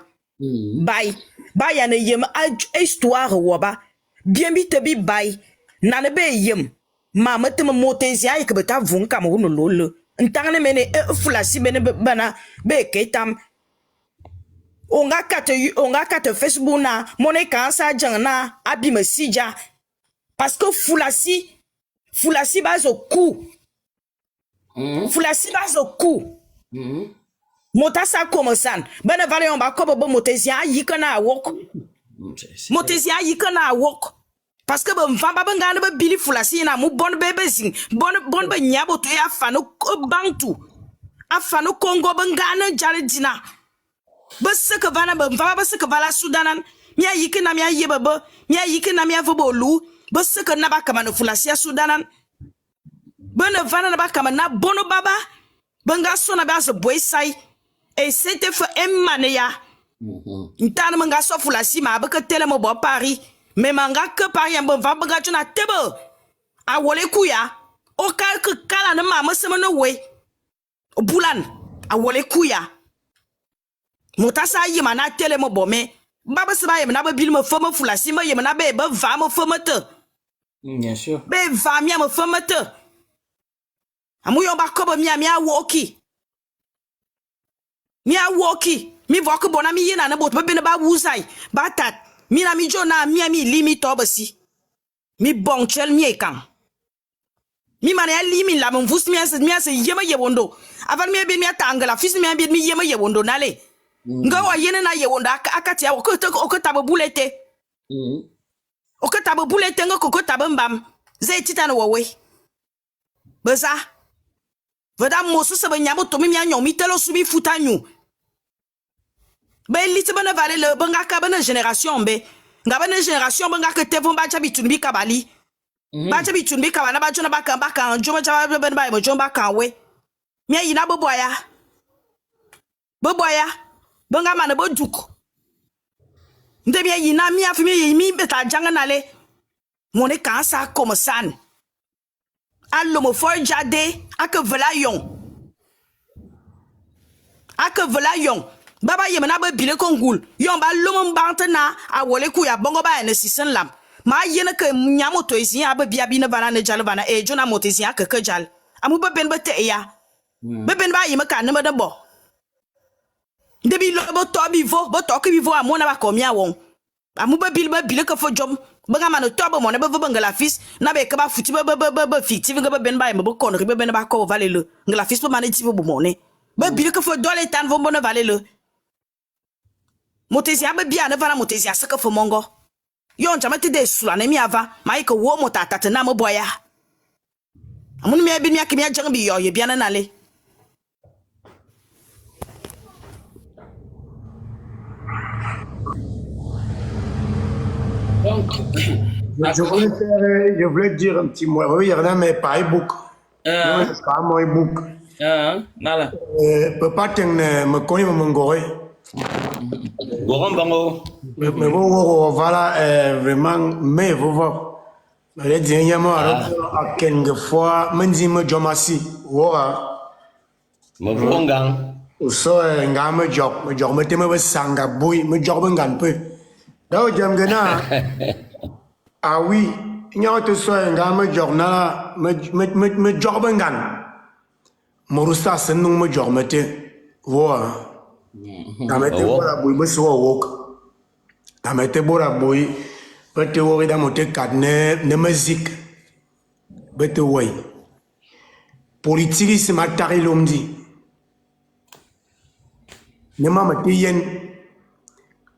ba ya ne yeme histoire woba bien bi te bi bay na ne be yem mama te motezi ay ke beta vun Cameroun lolo ntangane mene fulasi bene bana be ketam onga kate Facebook na mone kansa jangna abime sija parce que fulasi bazo coup fulasi bazo coup motasa komosan bana vale on ba ko bo motezi ayi kana wok motezi ayi kana wok parce que bon famba bangana ba bili fulasi na mu bon bebe zing bon ba nyabo to ya fano bantu afano Congo bangana jaredina bese que vana ba famba bese que vala Sudanan mia yikina mia yebaba mia yikina mia vobolu bese que na ba kama no fulasi ya Sudanan bana vana na ba kama na bono baba banga sona ba so boy sai et c'était fait emmaneya ntana manga so fulasi ma ba que tele mo bo Paris mais manga que Paris en va banga tuna tebo a wole kuya o ka que kala na mama se no we bulan a wole kuya motasa yi mana tele mo bo me Baba se ba yem na be bil me femme fula si me yem na be va me femme te. Bien sûr. Be va mi me femme te. Amu yon ba kobo mi a woki. Mi a woki. Mi voke bona mi yena na bot be bene ba wuzai. Ba tat. Mi na mi jona mi limi tobe si. Mi bonchel mi ekang. Mi mane ya limi la mon vus mi ase yema yewondo. Avan mi bin mi atangala fils mi bin mi yema yewondo nale. Nga wa yene na yewondo akati ya ko tabe bulete. O ko tabe bulete nga ko tabe mbam. Ze titana wowe. Beza. Veda mosu se benyabo to mi anyo mi telo subi futanyu. Be liti bana vale le banga ka bana génération be. Nga bana génération banga ke tevon ba chabi tunbi kabali. Ba chabi tunbi kabana ba jona ba kan joma chabi ben ba mo jomba kan we. Mi yina boboya. Boboya. Banga mana bo duk. Nde mi yina mi afi mi beta janga nale. Mone kan sa comme san. Allo mo for jade ake vela yon. Baba yemena be bile kongul. Yon ba lomo mbante na a wole ku ya bongo ba ene sisen lam. Ma yene ke nyamo to isi abe bia bi ne bana ne jalo bana e jona motesi ake ke jal. Amu be ben bete ya. Be ben ba yeme ka ne me de bo. Debi lo bo to bi vo, bo to ke bi vo amona ba komia won. Amu be bile ke fo jom. Banga mano tobo mo ne be ngala fils na be ka ba futi be fictive be ben ba me be kon be ben ba ko vale le ngala fils be mane ti be mo ne be bile ke fo dole tan vo bona vale le motesi abe bia ne vana motesi asaka fo mongo yon jamate de sula ne mi ava mai ko wo motata na mo boya amun mi abi mi akimi ajang bi yo ye bia na nale Donc, je voulais dire un petit mot. Oui, il y en a, mais pas e-book. Non, c'est pas mon e-book. nala. Papa, tu me connais, mon goré. Goron Bango. Mais bon, voilà, vraiment, mais vous voyez. Mais dernièrement, à quelques fois, je me dis, je suis voilà. Mavongang. So, je me sanga boy, me job un peu. Donc, j'aime ah oui, il y a autre chose, me journal, me job un gan. Morusta, c'est non me job, voilà. Tamete bora boy, me so walk. Tamete bora boy, but the worry that mote kat ne musique. But the way. Politique, c'est ma tari l'omdi. Ne m'a yen.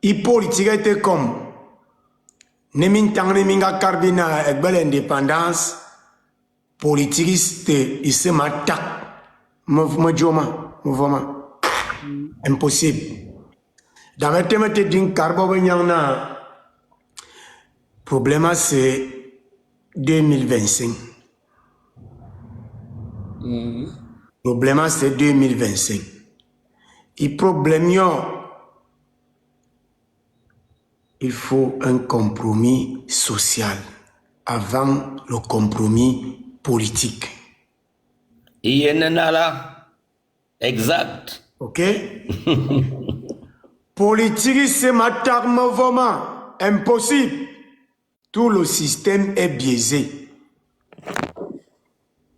I politique était comme. Ne min tang ne minga carbina et belle indépendance. Politique, il se ma tak. Me joma, mouvement. Impossible. Dans mes thèmes de din carbo na problème c'est 2025. Problème c'est 2025. Et problème il faut un compromis social avant le compromis politique. Yenenala. Exact. Ok? Politique, c'est ma terme vraiment impossible. Tout le système est biaisé.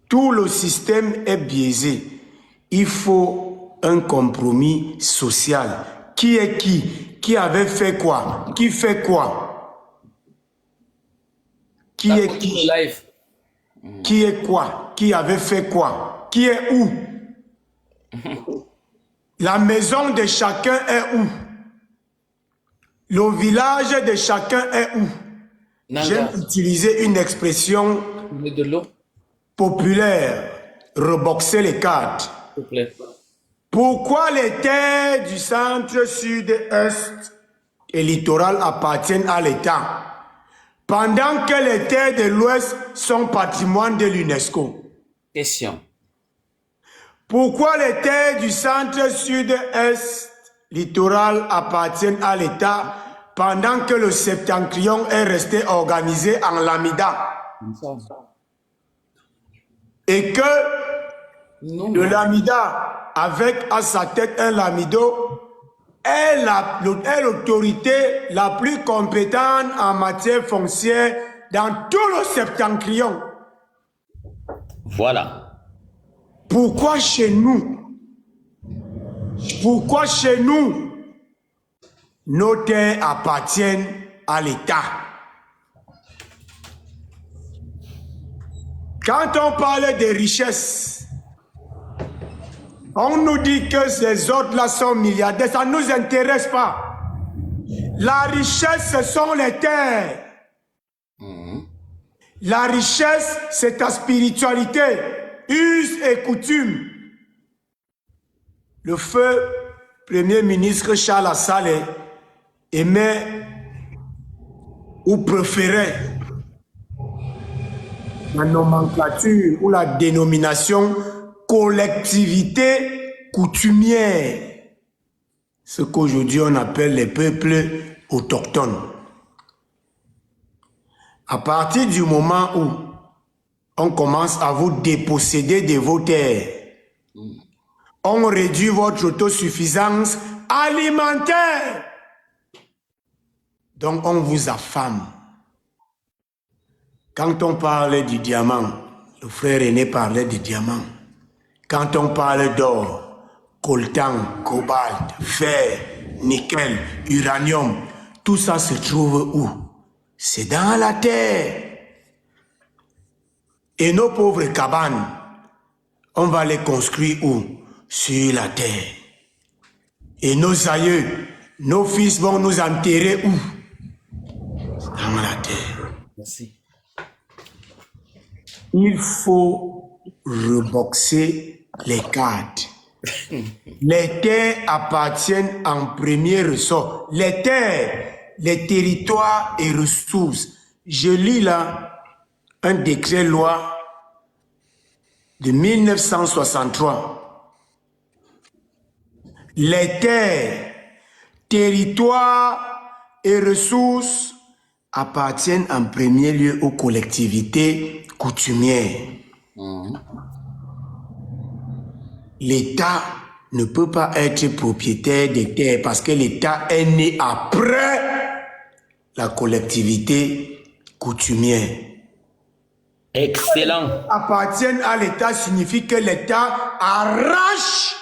Tout le système est biaisé. Il faut un compromis social. Qui est qui? Qui avait fait quoi? Qui fait quoi? Qui est qui? Qui est quoi? Qui avait fait quoi? Qui est où? La maison de chacun est où? Le village de chacun est où? J'aime utiliser une expression populaire, reboxer les cartes. Pourquoi les terres du centre, sud, est et littoral appartiennent à l'État, pendant que les terres de l'ouest sont patrimoine de l'UNESCO? Question. Pourquoi les terres du centre, sud, est, littoral appartiennent à l'État, pendant que le septentrion est resté organisé en Lamida? Et que le Lamida, avec à sa tête un lamido, est l'autorité la plus compétente en matière foncière dans tout le septentrion. Voilà. Pourquoi chez nous, nos terres appartiennent à l'État? Quand on parle des richesses, on nous dit que ces autres-là sont milliardaires, ça ne nous intéresse pas. La richesse, ce sont les terres. La richesse, c'est ta spiritualité, us et coutumes. Le feu Premier ministre Charles Assalé aimait ou préférait la nomenclature ou la dénomination collectivité coutumière, ce qu'aujourd'hui on appelle les peuples autochtones. À partir du moment où on commence à vous déposséder de vos terres, on réduit votre autosuffisance alimentaire. Donc on vous affame. Quand on parle du diamant, le frère aîné parlait du diamant. Quand on parle d'or, coltan, cobalt, fer, nickel, uranium, tout ça se trouve où? C'est dans la terre. Et nos pauvres cabanes, on va les construire où? Sur la terre. Et nos aïeux, nos fils vont nous enterrer où? Dans la terre. Merci. Il faut reboxer les cartes. Les terres appartiennent en premier ressort. Les terres, les territoires et ressources. Je lis là un décret-loi de 1963. Les terres, territoires et ressources appartiennent en premier lieu aux collectivités coutumières. L'État ne peut pas être propriétaire des terres parce que l'État est né après la collectivité coutumière. Excellent. Appartiennent à l'État signifie que l'État arrache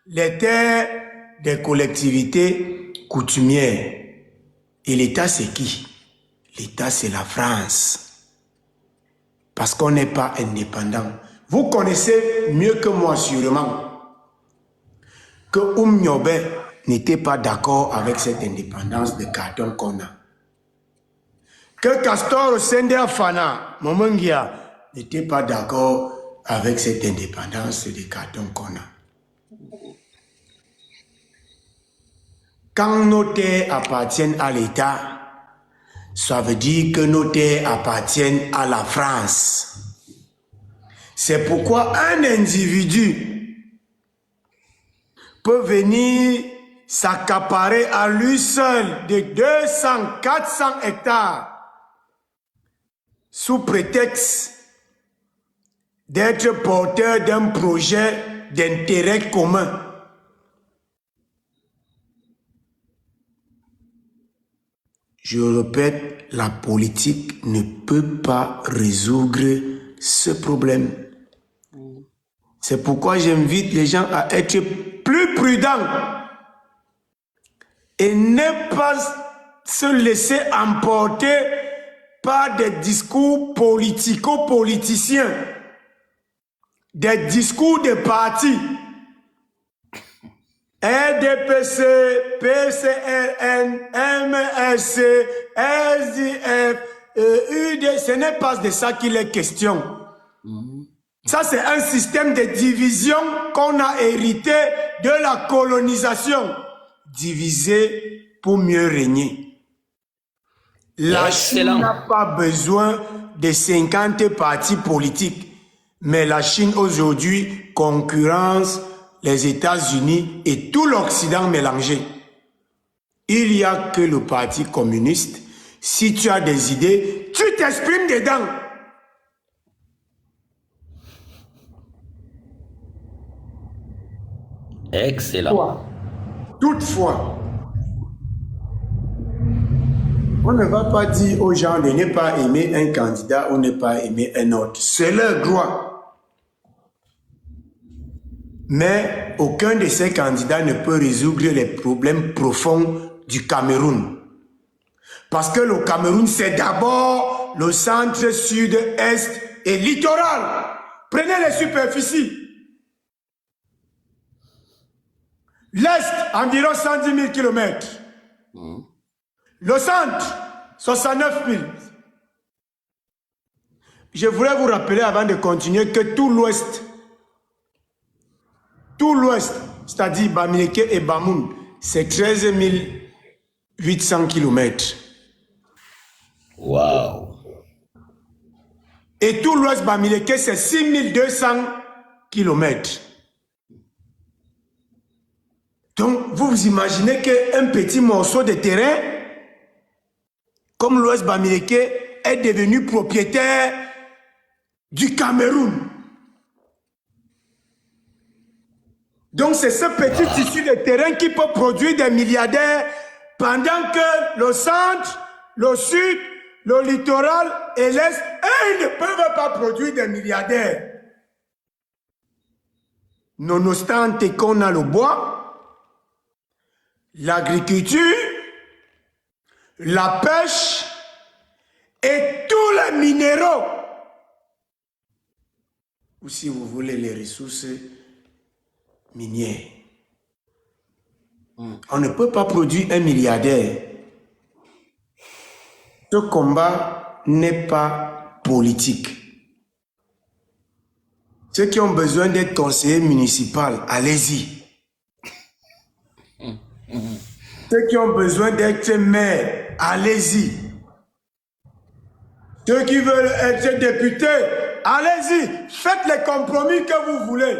les terres des collectivités coutumières. Et l'État, c'est qui? L'État, c'est la France. Parce qu'on n'est pas indépendant. Vous connaissez mieux que moi sûrement que Nyobe n'était pas d'accord avec cette indépendance de carton qu'on a. Que Castor Sender Fana, Momongia, n'était pas d'accord avec cette indépendance de carton qu'on a. Quand nos terres appartiennent à l'État, ça veut dire que nos terres appartiennent à la France. C'est pourquoi un individu peut venir s'accaparer à lui seul de 200, 400 hectares sous prétexte d'être porteur d'un projet d'intérêt commun. Je répète, la politique ne peut pas résoudre ce problème. C'est pourquoi j'invite les gens à être plus prudents et ne pas se laisser emporter par des discours politico-politiciens, des discours de partis. RDPC, PCRN, MSC, SDF, UD, ce n'est pas de ça qu'il est question. Ça, c'est un système de division qu'on a hérité de la colonisation. Diviser pour mieux régner. La Chine n'a pas besoin de 50 partis politiques, mais la Chine aujourd'hui concurrence les États-Unis et tout l'Occident mélangé. Il n'y a que le Parti communiste. Si tu as des idées, tu t'exprimes dedans. Excellent. Toutefois, On ne va pas dire aux gens de ne pas aimer un candidat ou ne pas aimer un autre. C'est leur droit. Mais aucun de ces candidats ne peut résoudre les problèmes profonds du Cameroun. Parce que le Cameroun, c'est d'abord le centre, sud, est et littoral. Prenez les superficies. L'est, environ 110 000 km. Le centre, 69 000. Je voulais vous rappeler avant de continuer que tout l'ouest, c'est-à-dire Bamileke et Bamoun, c'est 13 800 km. Waouh. Et tout l'ouest Bamileke, c'est 6 200 km. Donc, vous vous imaginez qu'un petit morceau de terrain, comme l'ouest Bamileke, est devenu propriétaire du Cameroun. Donc, c'est ce petit tissu de terrain qui peut produire des milliardaires pendant que le centre, le sud, le littoral et l'est, eux, ne peuvent pas produire des milliardaires. Nonobstant qu'on a le bois, l'agriculture, la pêche et tous les minéraux. Ou si vous voulez les ressources minières. On ne peut pas produire un milliardaire. Ce combat n'est pas politique. Ceux qui ont besoin d'être conseillers municipaux, allez-y. Ceux qui ont besoin d'être maires, allez-y. Ceux qui veulent être députés, allez-y. Faites les compromis que vous voulez.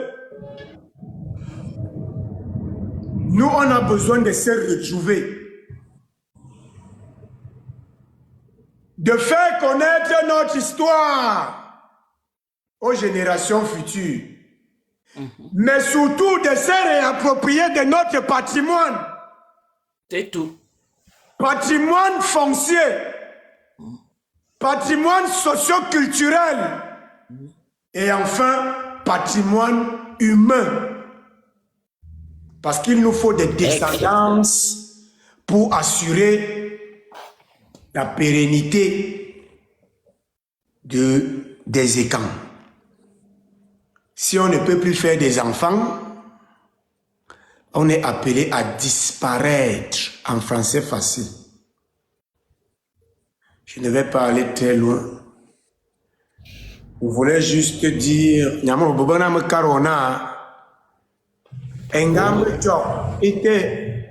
Nous, on a besoin de se retrouver. De faire connaître notre histoire aux générations futures. Mais surtout de se réapproprier de notre patrimoine. C'est tout. Patrimoine foncier, patrimoine socio-culturel et enfin patrimoine humain. Parce qu'il nous faut des descendances pour assurer la pérennité des étangs. Si on ne peut plus faire des enfants, on est appelé à disparaître en français facile. Je ne vais pas aller très loin. Je voulais juste dire, Nyamo Bobana me Karona, Engam job, était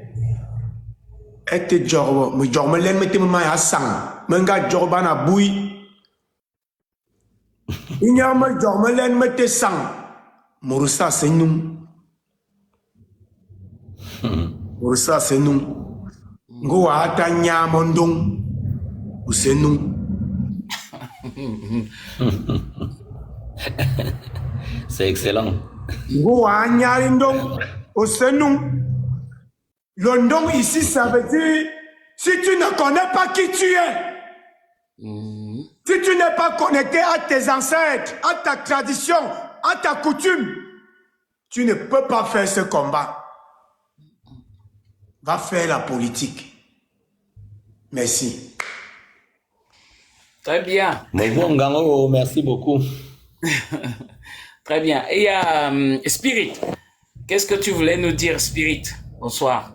job, me job me len me teme ma sang, menga job na bui. Inyama job me len me te sang, Murusa senum. Murusa senum. Ngo ata nyamondong. Usenum. C'est excellent. London ici, ça veut dire, si tu ne connais pas qui tu es, si tu n'es pas connecté à tes ancêtres, à ta tradition, à ta coutume, tu ne peux pas faire ce combat. Va faire la politique. Merci. Très bien. Merci beaucoup. Très bien. Et Spirit, qu'est-ce que tu voulais nous dire, Spirit? Bonsoir.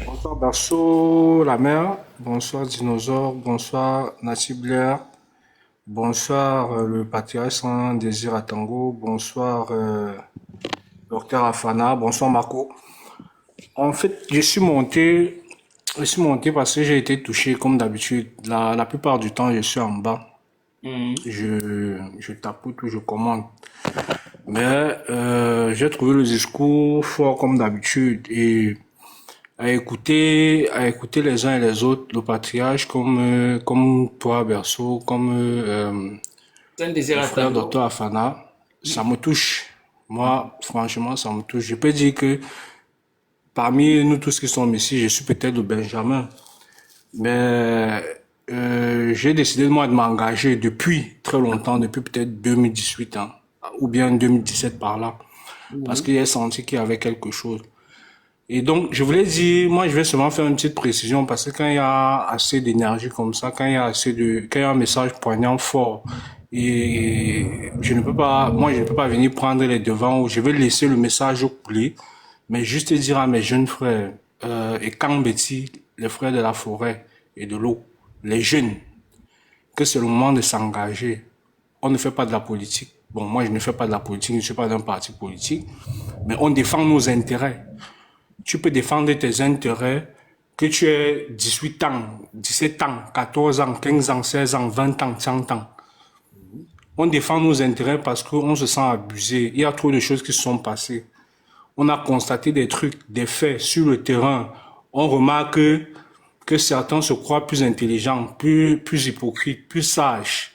Bonsoir Berceau, la mère. Bonsoir Dinosaure. Bonsoir Nassi Blair. Bonsoir le patriarche sans désir à Tango. Bonsoir Docteur Afana. Bonsoir Marco. En fait, je suis monté parce que j'ai été touché comme d'habitude. La plupart du temps, je suis en bas. Je tapote ou je commande. Mais j'ai trouvé le discours fort comme d'habitude et à écouter les uns et les autres, le patriarche comme toi Berceau, comme le frère Docteur Afana, ça me touche. Moi, franchement, ça me touche. Je peux dire que parmi nous tous qui sommes ici, je suis peut-être le Benjamin. Mais j'ai décidé moi de m'engager depuis très longtemps, depuis peut-être 2018 hein, ou bien 2017 par là, parce qu'il a senti qu'il y avait quelque chose. Et donc, je voulais dire, moi, je vais seulement faire une petite précision parce que quand il y a assez d'énergie comme ça, quand il y a quand il y a un message poignant fort, et je ne peux pas, moi, je ne peux pas venir prendre les devants ou je vais laisser le message couler, mais juste dire à mes jeunes frères, et Kambeti, les frères de la forêt et de l'eau, les jeunes, que c'est le moment de s'engager. On ne fait pas de la politique. Bon, moi, je ne fais pas de la politique, je ne suis pas d'un parti politique, mais on défend nos intérêts. Tu peux défendre tes intérêts, que tu aies 18 ans, 17 ans, 14 ans, 15 ans, 16 ans, 20 ans, 100 ans. On défend nos intérêts parce qu'on se sent abusé. Il y a trop de choses qui se sont passées. On a constaté des trucs, des faits sur le terrain. On remarque que certains se croient plus intelligents, plus hypocrites, plus sages.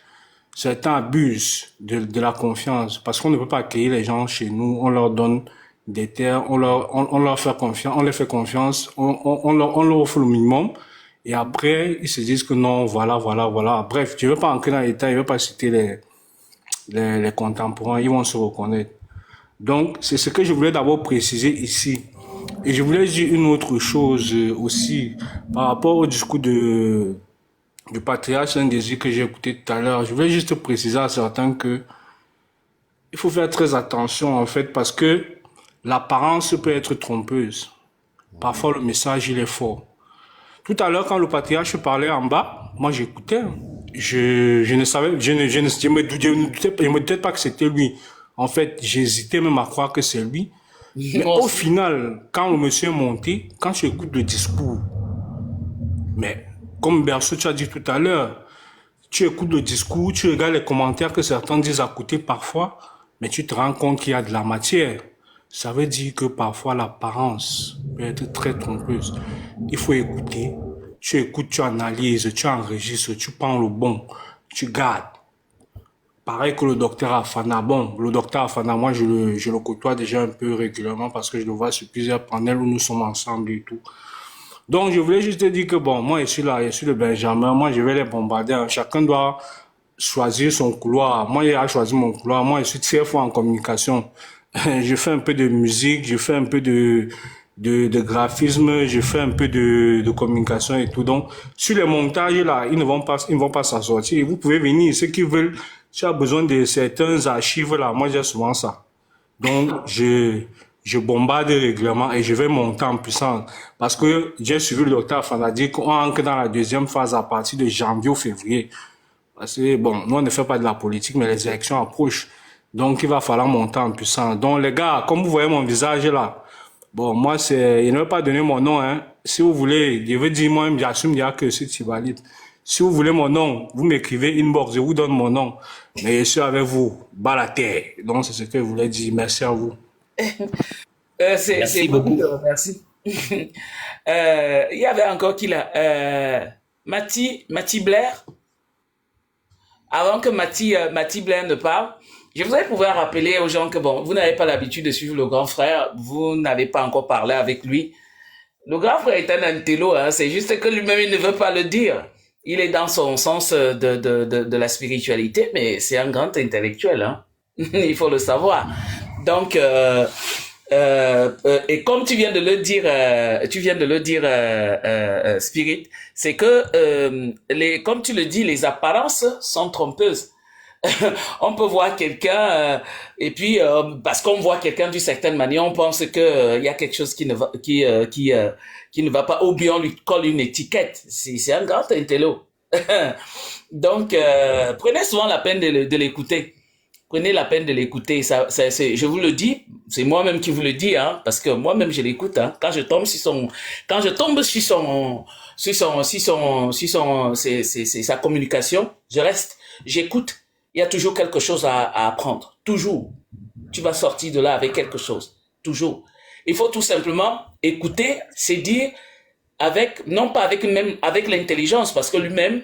Certains abusent de la confiance parce qu'on ne peut pas accueillir les gens chez nous. On leur donne des terres, on leur fait confiance, on les fait confiance, on leur offre le minimum. Et après, ils se disent que non, voilà. Bref, je ne vais pas entrer dans les détails, je ne vais pas citer les contemporains, ils vont se reconnaître. Donc, c'est ce que je voulais d'abord préciser ici. Et je voulais dire une autre chose aussi par rapport au discours du patriarche Saint-Désir que j'ai écouté tout à l'heure. Je voulais juste préciser à certains que il faut faire très attention en fait parce que l'apparence peut être trompeuse. Parfois le message il est fort. Tout à l'heure quand le patriarche parlait en bas, moi j'écoutais. Je ne savais, je me doutais pas que c'était lui. En fait, j'hésitais même à croire que c'est lui. Mais au final, quand le monsieur est monté, quand tu écoutes le discours, mais comme Berceau, tu as dit tout à l'heure, tu écoutes le discours, tu regardes les commentaires que certains disent à côté parfois, mais tu te rends compte qu'il y a de la matière. Ça veut dire que parfois l'apparence peut être très trompeuse. Il faut écouter. Tu écoutes, tu analyses, tu enregistres, tu prends le bon, tu gardes. Pareil que le docteur Afana. Bon, le docteur Afana, moi je le côtoie déjà un peu régulièrement parce que je le vois sur plusieurs panels où nous sommes ensemble et tout. Donc je voulais juste te dire que bon, moi je suis là, je suis le Benjamin, moi je vais les bombarder. Chacun doit choisir son couloir. Moi j'ai choisi mon couloir. Moi je suis très fort en communication. Je fais un peu de musique, je fais un peu de graphisme, je fais un peu de communication et tout. Donc sur les montages là, ils ne vont pas s'en sortir. Vous pouvez venir, ceux qui veulent. Tu as besoin de certains archives là, moi j'ai souvent ça. Donc je bombarde régulièrement et je vais monter en puissance. Parce que j'ai suivi le docteur Afana dire qu'on entre dans la deuxième phase à partir de janvier ou février. Parce que bon, nous on ne fait pas de la politique, mais les élections approchent. Donc il va falloir monter en puissance. Donc les gars, comme vous voyez mon visage là, bon moi il ne veut pas donner mon nom, hein. Si vous voulez, je veux dire moi-même, j'assume déjà que c'est Tibalit. Si vous voulez mon nom, vous m'écrivez inbox, je vous donne mon nom. Mais je suis avec vous, bas la terre. Donc c'est ce que je voulais dire. Merci à vous. Merci beaucoup. Merci. Il y avait encore qui là Mati Blair. Avant que Mati Blair ne parle, je voudrais pouvoir rappeler aux gens que bon, vous n'avez pas l'habitude de suivre le grand frère, vous n'avez pas encore parlé avec lui. Le grand frère est un intello, hein, c'est juste que lui-même il ne veut pas le dire. Il est dans son sens de la spiritualité, mais c'est un grand intellectuel, hein. Il faut le savoir. Donc, et comme tu viens de le dire, Spirit, c'est que comme tu le dis, les apparences sont trompeuses. On peut voir quelqu'un et puis parce qu'on voit quelqu'un d'une certaine manière, on pense que il y a quelque chose qui ne va pas, ou bien on lui colle une étiquette. C'est un grand intello. Donc prenez souvent la peine de l'écouter. Prenez la peine de l'écouter. Je vous le dis, c'est moi-même qui vous le dis, hein, parce que moi-même je l'écoute. Hein, quand je tombe sur sa communication, je reste, j'écoute. Il y a toujours quelque chose à apprendre. Toujours. Tu vas sortir de là avec quelque chose. Toujours. Il faut tout simplement écouter, c'est dire non pas avec l'intelligence, parce que lui-même,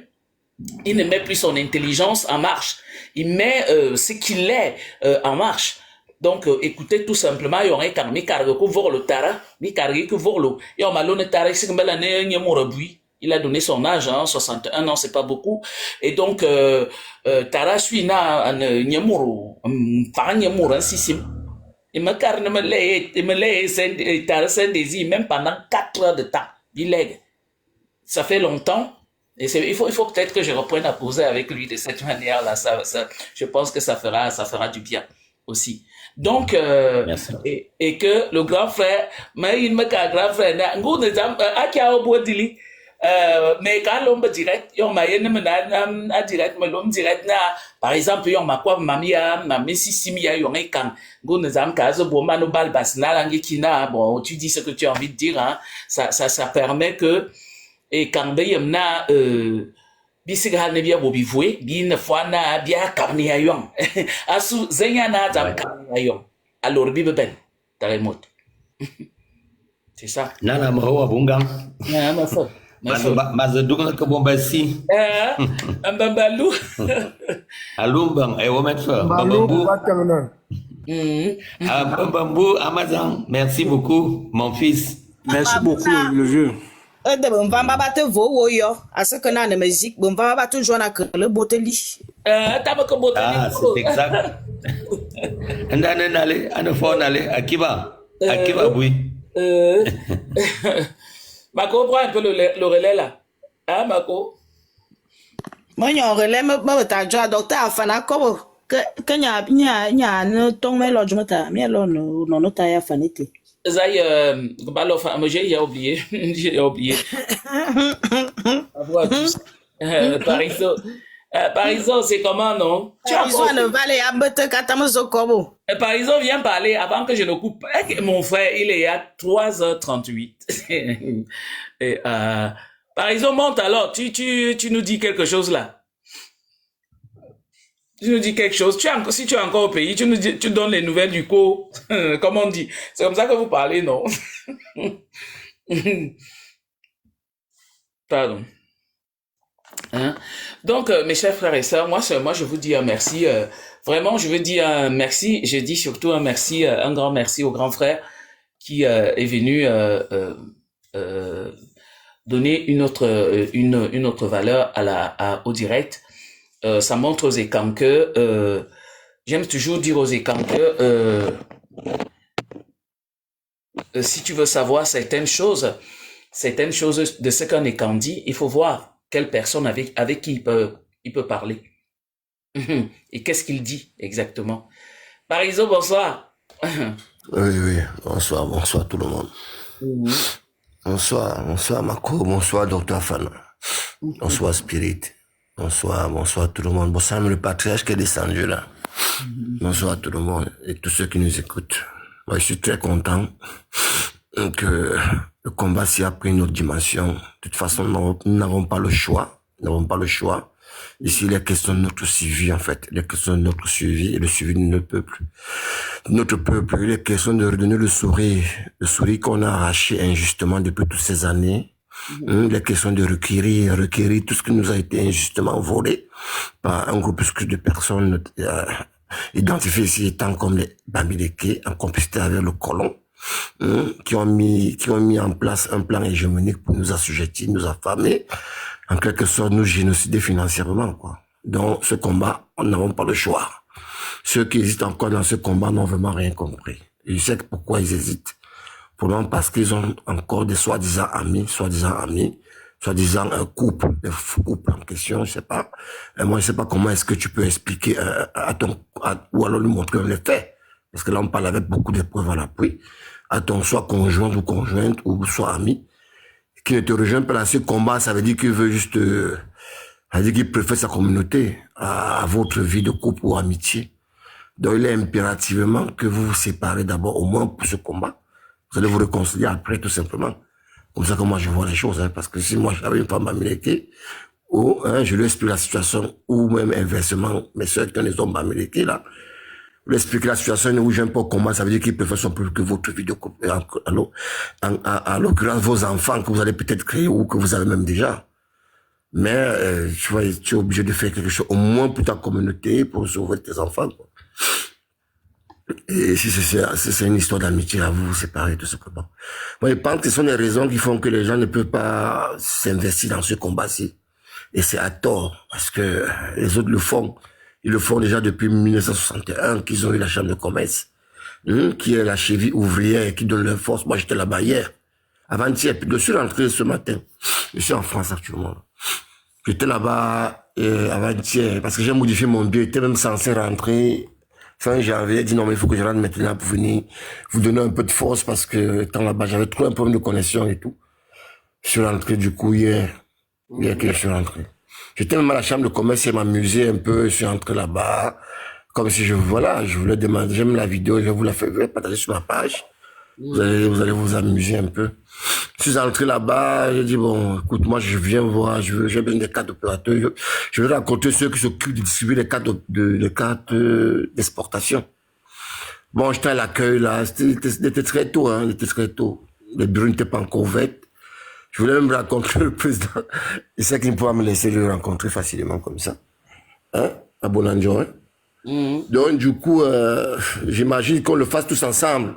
il ne met plus son intelligence en marche. Il met ce qu'il est en marche. Donc, écoutez tout simplement, il y aurait carmi cargo que vorlo tara, mi cargi que vorlo. Il y a malone tara, c'est comme la ne morabui. il a donné son âge, hein, 61 ans, c'est pas beaucoup. Et donc, Tara suit na nyamuru, par nyamuru, sisim. Il me carne me lait, Tara Saint-Désir, même pendant 4 heures de temps. Il lègue. Ça fait longtemps. Et il faut peut-être que je reprenne à poser avec lui de cette manière-là. Je pense que ça fera du bien aussi. Donc, et que le grand frère, mais il me dit grand frère, mais quand l'homme direct, direct, mais l'homme direct, par exemple, mamie sissimia, bon, tu dis ce que tu as envie de dire, hein, ça permet que, et quand na bisiga ne bia bobi voué bi ne fois na bia kamni ayon asu zenya na zam kamni ayon alors bi ben taremot c'est ça nana mro abunga ma fa mazadunga ko bombasi mbambalu alumbang e womet fa mbambu mbambu amazan merci beaucoup mon fils. Merci beaucoup le vieux. De bon va te vo yo à ce que na de musique bon va toujours na que le boteli c'est exact. Ndane nale ana fo nale akiba oui. Mako prend un peu le relais là, hein Mako. Moi on relais me ta jo docteur afana ko que nya no ton me lo jumata mi lo no ta ya fanite. Zay, j'ai oublié. J'ai oublié. Pariso, c'est comment, non? Pariso vient parler avant que je ne coupe. Mon frère, il est à 3h38. Pariso, monte alors. Tu nous dis quelque chose là. Tu nous dis quelque chose. Si tu es encore au pays, tu donnes les nouvelles du co. Comme on dit. C'est comme ça que vous parlez, non? Pardon. Hein? Donc, mes chers frères et sœurs, moi, je vous dis un merci. Vraiment, je veux dire un merci. Je dis surtout un merci, un grand merci au grand frère qui est venu donner une autre valeur au direct. Ça montre aux écans que j'aime toujours dire aux écans que si tu veux savoir certaines choses de ce qu'un écan dit, il faut voir quelle personne avec qui il peut parler. Et qu'est-ce qu'il dit exactement. Pariso, bonsoir. Oui, bonsoir tout le monde. Bonsoir Mako, bonsoir Dr. Fana. Bonsoir Spirit. Bonsoir tout le monde. Bonsoir le patriarche qui est descendu là. Bonsoir tout le monde et tous ceux qui nous écoutent. Moi, je suis très content que le combat s'y a pris une autre dimension. De toute façon, nous n'avons pas le choix. Ici, il est question de notre suivi, en fait. Il est question de notre suivi et le suivi de notre peuple. Notre peuple, il est question de redonner le sourire qu'on a arraché injustement depuis toutes ces années. Il est question de requérir tout ce qui nous a été injustement volé par un groupuscule de personnes identifiées ici étant comme les Bamileke, en complicité avec le colon, qui ont mis en place un plan hégémonique pour nous assujettir, nous affamer, en quelque sorte nous génocider financièrement, quoi. Donc, ce combat, nous n'avons pas le choix. Ceux qui hésitent encore dans ce combat n'ont vraiment rien compris. Et je sais pourquoi ils hésitent. Probablement parce qu'ils ont encore des soi-disant amis, soi-disant un couple en question, je sais pas. Et moi, je sais pas comment est-ce que tu peux expliquer ou alors lui montrer les faits. Parce que là, on parle avec beaucoup de preuves à l'appui. À ton soit conjointe ou soit ami, qui ne te rejoint pas dans ce combat, ça veut dire qu'il veut juste, ça veut dire qu'il préfère sa communauté à votre vie de couple ou amitié. Donc, il est impérativement que vous vous séparez d'abord, au moins pour ce combat. Vous allez vous réconcilier après, tout simplement. Comme ça que moi, je vois les choses, hein, parce que si moi, j'avais une femme américaine, ou, je lui explique la situation, ou même inversement, mes soeurs qui ont des hommes américains, là, vous lui expliquez la situation où j'aime pas comment, ça veut dire qu'il préfère son plus que votre vie de couple, à l'occurrence, vos enfants que vous allez peut-être créer ou que vous avez même déjà. Mais, tu vois, tu es obligé de faire quelque chose, au moins pour ta communauté, pour sauver tes enfants, quoi. Et si c'est une histoire d'amitié à vous, c'est pareil, tout simplement. Moi, je pense que ce sont les raisons qui font que les gens ne peuvent pas s'investir dans ce combat-ci. Et c'est à tort, parce que les autres le font. Ils le font déjà depuis 1961, qu'ils ont eu la chambre de commerce, qui est la cheville ouvrière, qui donne leur force. Moi, j'étais là-bas hier, avant-hier, puis je suis rentré ce matin. Je suis en France actuellement. J'étais là-bas avant-hier, parce que j'ai modifié mon billet. J'étais même censé rentrer fin janvier. J'ai dit non, mais il faut que je rentre maintenant pour venir vous donner un peu de force, parce que étant là-bas, j'avais trop un problème de connexion et tout. Je suis rentré du coup hier que je suis rentré. J'étais même à la chambre de commerce et m'amuser un peu. Je suis rentré là-bas, comme si je voulais demander, j'aime la vidéo, je vais vous la faire, je vais partager sur ma page. Vous allez vous amuser un peu. Je suis rentré là-bas, j'ai dit bon, écoute, moi je viens voir, j'ai besoin des cartes d'opérateurs. Je vais rencontrer ceux qui s'occupent de distribuer les cartes d'exportation. Bon, j'étais à l'accueil là, c'était très tôt, c'était très tôt. Les bureaux n'étaient pas encore ouverts. Je voulais même rencontrer le président. Il sait qu'il ne pourra me laisser le rencontrer facilement comme ça. À Bonanjo, Donc, du coup, j'imagine qu'on le fasse tous ensemble.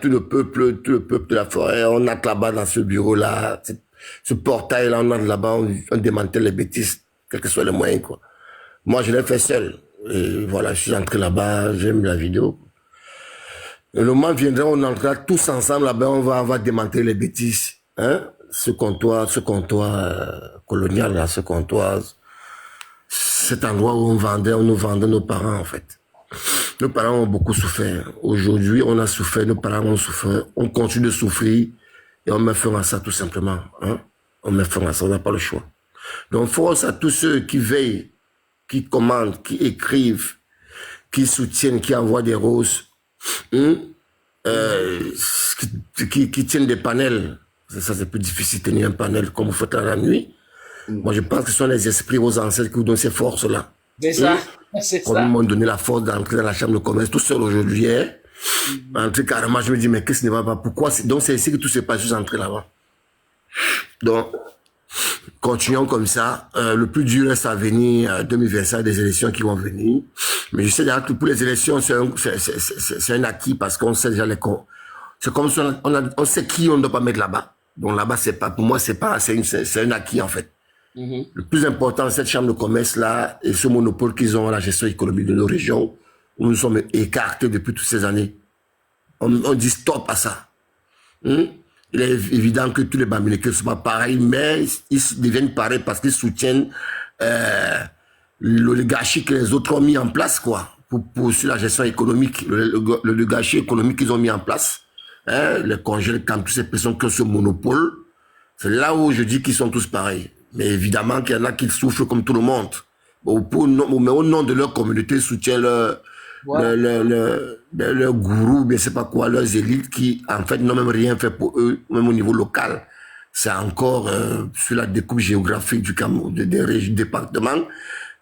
Tout le peuple de la forêt. On entre là-bas dans ce bureau-là, ce portail-là, on entre là-bas, on démantèle les bêtises, quels que soient les moyens, quoi. Moi, je l'ai fait seul. Et voilà, je suis entré là-bas, j'aime la vidéo. Et le moment viendra, on entrera tous ensemble là-bas, on va démanteler les bêtises. Ce comptoir colonial, là, ce comptoir, cet endroit où on nous vendait nos parents, en fait. Nos parents ont beaucoup souffert. Aujourd'hui, on a souffert, nos parents ont souffert, on continue de souffrir, et on met fin à ça, tout simplement. On met fin à ça, on n'a pas le choix. Donc, force à tous ceux qui veillent, qui commandent, qui écrivent, qui soutiennent, qui envoient des roses, qui tiennent des panels. Ça, c'est plus difficile de tenir un panel comme vous faites la nuit. Moi, je pense que ce sont les esprits, vos ancêtres qui vous donnent ces forces-là. C'est ça, c'est ça. Comme ils m'ont donné la force d'entrer dans la chambre de commerce tout seul aujourd'hui. Entrer carrément, je me dis, mais qu'est-ce qui ne va pas? Pourquoi? Donc, c'est ici que tout se passe, juste entrer là-bas. Donc, continuons comme ça. Le plus dur reste à venir, 2025, des élections qui vont venir. Mais je sais déjà que pour les élections, c'est un acquis parce qu'on sait déjà c'est comme si on sait qui on ne doit pas mettre là-bas. Donc là-bas, c'est un acquis en fait. Le plus important, cette chambre de commerce-là et ce monopole qu'ils ont à la gestion économique de nos régions, où nous sommes écartés depuis toutes ces années. On dit stop à ça. Il est évident que tous les Bamileke ne sont pas pareils, mais ils deviennent pareils parce qu'ils soutiennent l'oligarchie que les autres ont mis en place, quoi, pour sur la gestion économique, l'oligarchie économique qu'ils ont mis en place, les congés, quand toutes ces personnes qui ont ce monopole, c'est là où je dis qu'ils sont tous pareils. Mais évidemment qu'il y en a qui souffrent comme tout le monde. Mais au nom de leur communauté, ils soutiennent leur gourou, mais c'est pas quoi, leurs élites qui, en fait, n'ont même rien fait pour eux, même au niveau local. C'est encore sur la découpe géographique du Cameroun, des départements.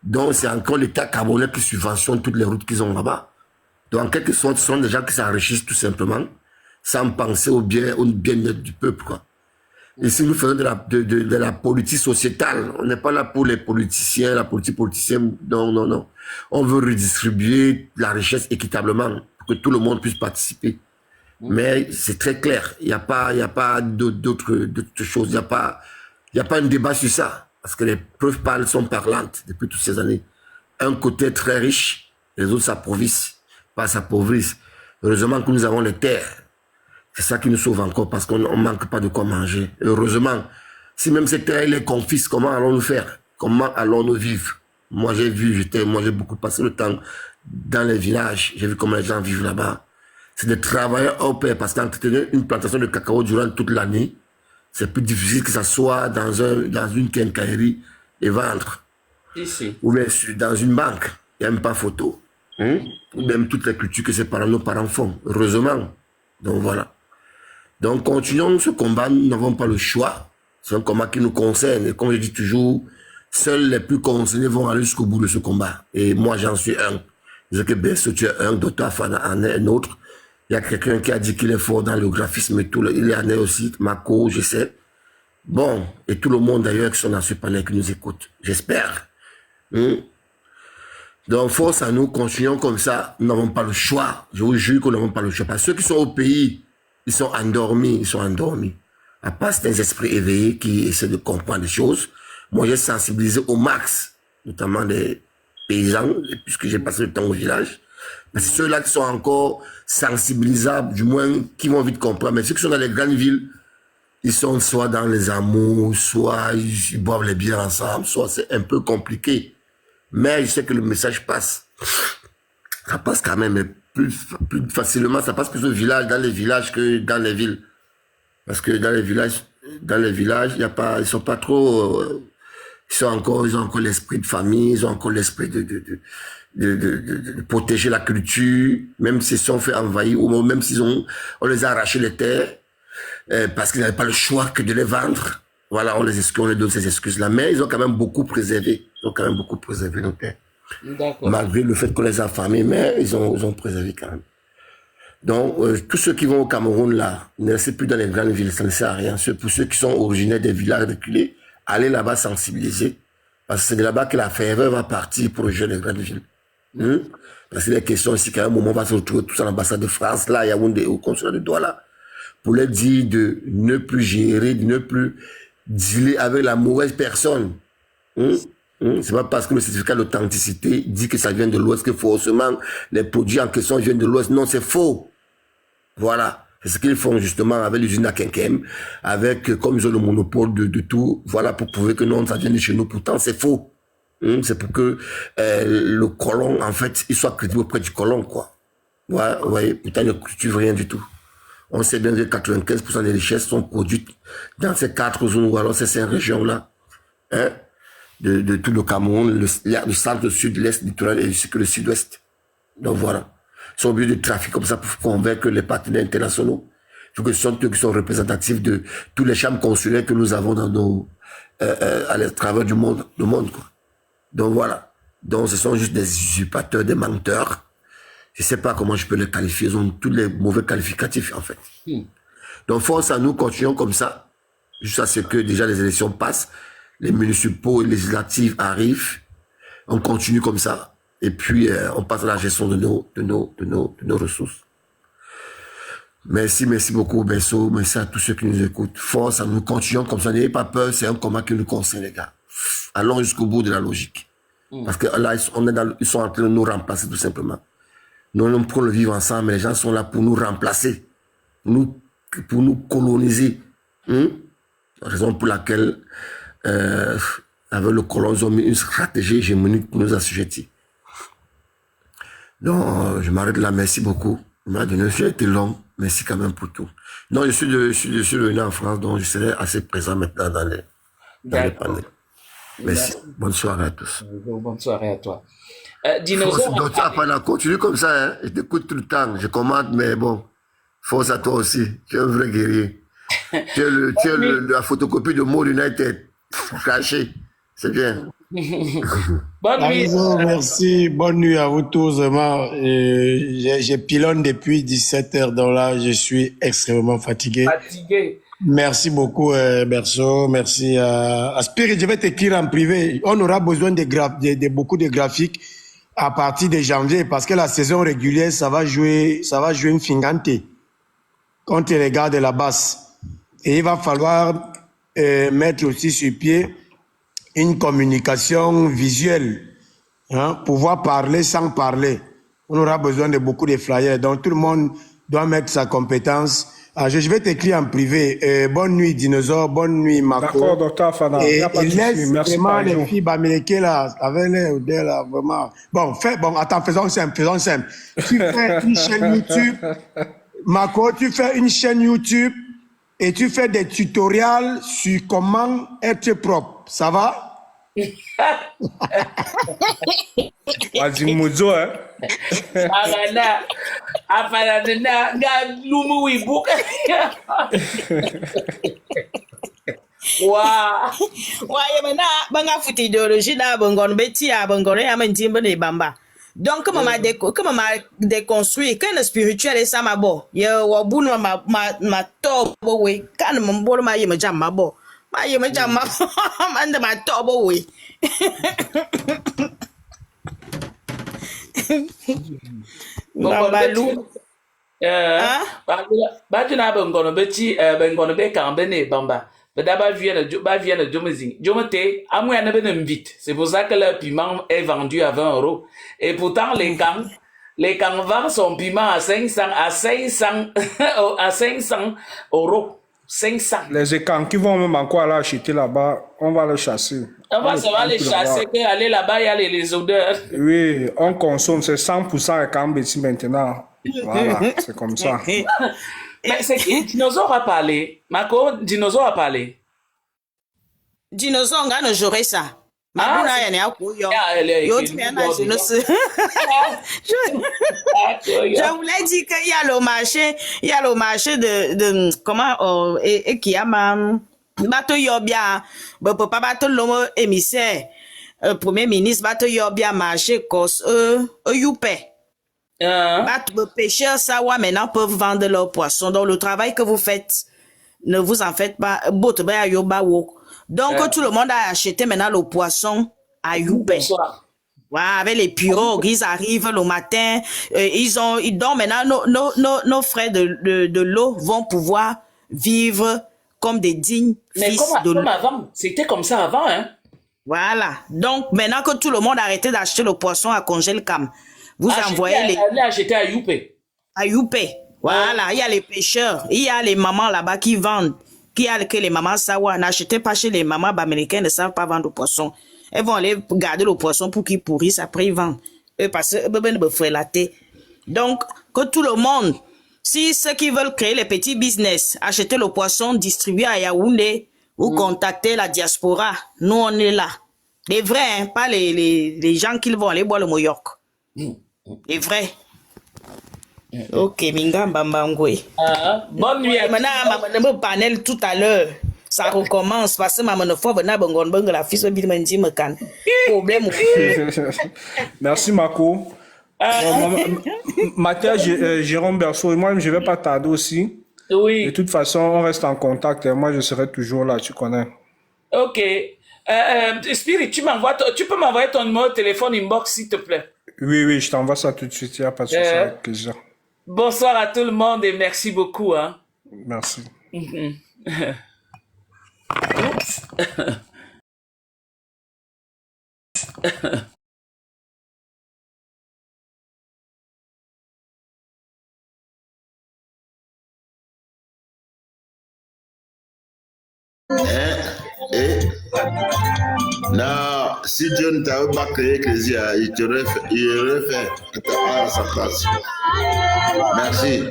Donc, c'est encore l'État camerounais qui subventionne toutes les routes qu'ils ont là-bas. Donc, en quelque sorte, ce sont des gens qui s'enrichissent tout simplement, sans penser au bien-être du peuple, quoi. Et si nous faisons de la politique sociétale, on n'est pas là pour les politiciens, la politique politicienne, non. On veut redistribuer la richesse équitablement, pour que tout le monde puisse participer. Mais c'est très clair, il n'y a pas d'autres choses, il n'y a pas un débat sur ça, parce que les preuves sont parlantes depuis toutes ces années. Un côté très riche, les autres s'appauvrissent. Heureusement que nous avons les terres. C'est ça qui nous sauve encore parce qu'on ne manque pas de quoi manger. Heureusement, si même ces terres les confisquent, comment allons-nous faire? Comment allons-nous vivre? Moi, j'ai beaucoup passé le temps dans les villages. J'ai vu comment les gens vivent là-bas. C'est des travailleurs au pair parce qu'entretenir une plantation de cacao durant toute l'année, c'est plus difficile que ça soit dans une quincaillerie et vendre. Ici. Ou bien dans une banque. Il n'y a même pas photo. Ou même toutes les cultures que nos parents font. Heureusement. Donc voilà. Donc, continuons ce combat, nous n'avons pas le choix. C'est un combat qui nous concerne. Et comme je dis toujours, seuls les plus concernés vont aller jusqu'au bout de ce combat. Et moi, j'en suis un. Je dis que Besso, tu es un, Dr. Fana en est un autre. Il y a quelqu'un qui a dit qu'il est fort dans le graphisme et tout. Il en est aussi, Mako, je sais. Bon, et tout le monde d'ailleurs qui sont dans ce panel qui nous écoute. J'espère. Donc, force à nous, continuons comme ça. Nous n'avons pas le choix. Je vous jure que nous n'avons pas le choix. Parce que ceux qui sont au pays, ils sont endormis. Ils sont endormis. À part certains esprits éveillés qui essaient de comprendre les choses. Moi, j'ai sensibilisé au max, notamment des paysans, puisque j'ai passé le temps au village. Mais c'est ceux-là qui sont encore sensibilisables, du moins, qui vont vite comprendre. Mais ceux qui sont dans les grandes villes, ils sont soit dans les amours, soit ils boivent les bières ensemble, soit c'est un peu compliqué. Mais je sais que le message passe. Ça passe quand même, mais plus facilement, ça passe plus au village, dans les villages que dans les villes. Parce que dans les villages, il y a pas, ils sont pas trop, ils ont encore l'esprit de famille, ils ont encore l'esprit de protéger la culture, même s'ils sont fait envahir, ou même on les a arraché les terres, parce qu'ils n'avaient pas le choix que de les vendre. Voilà, on les donne ces excuses-là. Mais ils ont quand même beaucoup préservé. Ils ont quand même beaucoup préservé nos terres. Malgré le fait qu'on les a affamés, mais ils ont préservé quand même. Donc, tous ceux qui vont au Cameroun, là, ne restez plus dans les grandes villes, ça ne sert à rien. Pour ceux qui sont originaires des villages reculés, allez là-bas sensibiliser. Parce que c'est de là-bas que la ferveur va partir pour les jeunes des grandes villes. Parce que les questions ici, qu'à un moment, on va se retrouver tous à l'ambassade de France, là, Yaoundé, au consulat de Douala, pour leur dire de ne plus gérer, de ne plus dealer avec la mauvaise personne. C'est pas parce que le certificat d'authenticité dit que ça vient de l'Ouest que forcément les produits en question viennent de l'Ouest. Non, c'est faux. Voilà. C'est ce qu'ils font justement avec l'usine à Kenkem, avec, comme ils ont le monopole de tout, voilà, pour prouver que non, ça vient de chez nous. Pourtant, c'est faux. C'est pour que le colon, en fait, il soit crédible auprès du colon, quoi. Ouais, pourtant, il ne cultive rien du tout. On sait bien que 95% des richesses sont produites dans ces 4 zones, ou alors ces 5 régions-là. De tout le Cameroun, le centre, le sud, l'est, le littoral et le sud-ouest. Donc voilà. Ils sont obligés de trafiquer comme ça pour convaincre les partenaires internationaux. Il faut que ce sont eux qui sont représentatifs de tous les chambres consulaires que nous avons dans à travers du monde, quoi. Donc voilà. Donc ce sont juste des usurpateurs, des menteurs. Je sais pas comment je peux les qualifier. Ils ont tous les mauvais qualificatifs, en fait. Donc force à nous, continuons comme ça, jusqu'à ce que déjà les élections passent. Les municipaux et les législatives arrivent, on continue comme ça, et puis on passe à la gestion de nos ressources. Merci beaucoup, Benso, merci à tous ceux qui nous écoutent. Force à nous, continuons comme ça, n'ayez pas peur, c'est un combat qui nous concerne, les gars. Allons jusqu'au bout de la logique. Parce que là, ils sont en train de nous remplacer tout simplement. Nous pour le vivre ensemble, mais les gens sont là pour nous remplacer, pour nous coloniser. Raison pour laquelle avec le colon, ils ont mis une stratégie hégémonique pour nous assujettir. Donc, je m'arrête là. Merci beaucoup. J'ai été long. Merci quand même pour tout. Non, je suis venu en France, donc je serai assez présent maintenant dans les panels. Merci. Bonne soirée à tous. Bonne soirée à toi. Dinosaure. Donc, continue comme ça, hein. Je t'écoute tout le temps. Je commande, mais bon, force à toi aussi. Tu es un vrai guerrier. Tu es la photocopie de Mo United. Caché. C'est bien. Bonne nuit. Merci. Bonne nuit à vous tous. Vraiment, j'ai pilonne depuis 17h, donc là, je suis extrêmement fatigué. Merci beaucoup, Berso. Merci à Spirit. Je vais t'écrire en privé. On aura besoin de beaucoup de graphiques à partir de janvier parce que la saison régulière, ça va jouer une fingante contre les gars de la basse. Et il va falloir mettre aussi sur pied une communication visuelle, pouvoir parler sans parler. On aura besoin de beaucoup de flyers. Donc tout le monde doit mettre sa compétence. Je vais t'écrire en privé. Bonne nuit, Dinosaure. Bonne nuit, Marco. D'accord, docteur Fana. Et laisse vraiment les filles américaines là, avec les là, vraiment. Bon, attends, faisons simple. Tu fais une chaîne YouTube. Marco, tu fais une chaîne YouTube et tu fais des tutoriels sur comment être propre. Ça va? Vas-y, Mozo, hein? Banga futi idéologie na bongon beti a bongon ya mentimba ne bamba. Donc comment m'a déconstruit quand le spirituel est ça ma bo. Ye wo bunu ma to bo we kan mo bolo ma ye ma jam ma bo. Ma ye ma jam ma ma to bo we. Bambalou. Hein? Ba tu na bengono beti bengono be kambene bamba. Ba vienne de Jomezing. Jomete, à moi, on invite. C'est pour ça que le piment est vendu à 20 €. Et pourtant, les camps vendent son piment à 500, à 500 €. 500. Les écans qui vont même encore aller acheter là-bas, on va les chasser. On va savoir les chasser, aller là-bas, il y a les odeurs. Oui, on consomme, c'est 100% écans bêtis maintenant. Voilà, c'est comme ça. Mais c'est qui Dinosaure a parlé. Marco, Dinosaure a parlé. Dinosaure, on a joué ça. Je voulais dire qu'il y a le marché de comment et qui a bateau yobia papa bateau l'homme émissaire premier ministre bateau yobia marché cause youpe pêcheurs ça ouais maintenant peuvent vendre leurs poissons. Donc le travail que vous faites, ne vous en faites pas. Donc tout le monde a acheté maintenant le poisson à Youpe. Voilà, avec les pirogues, ils arrivent le matin, ils dorment maintenant. Nos frères de l'eau vont pouvoir vivre comme des dignes fils de l'eau. Comme avant, c'était comme ça avant, hein. Voilà. Donc maintenant que tout le monde a arrêté d'acheter le poisson à Congel-Cam, vous envoyez les... acheter à Youpe. À Youpe. Voilà, il y a les pêcheurs, il y a les mamans là-bas qui vendent, que les mamans savent, n'achetez pas chez les mamans américaines, ne savent pas vendre le poisson. Elles vont aller garder le poisson pour qu'il pourrisse, après ils vendent. Parce que donc, que tout le monde, si ceux qui veulent créer les petits business, acheter le poisson, distribuer à Yaoundé, ou contacter la diaspora, nous on est là. Les vrais, hein, pas les gens qui vont aller boire le Moyork. Les vrais. Ok, Minga Mbambangwe. Bonne nuit. Maintenant, maman panel tout à l'heure. Ça recommence parce que maman ne faut venir à la fille de Bidmendi me can. Problème. Merci Marco. Mathias, Jérôme Berceau et moi, je ne vais pas tarder aussi. Oui. De toute façon, on reste en contact et moi, je serai toujours là, tu connais. Ok. Spirit, tu peux m'envoyer ton numéro de téléphone inbox, s'il te plaît. Oui, je t'envoie ça tout de suite. Il n'y a pas de souci, avec plaisir. Bonsoir à tout le monde et merci beaucoup. Hein. Merci. Oups. Non, si Dieu ne t'avait pas créé Ecclésia, il refait à sa place. Merci.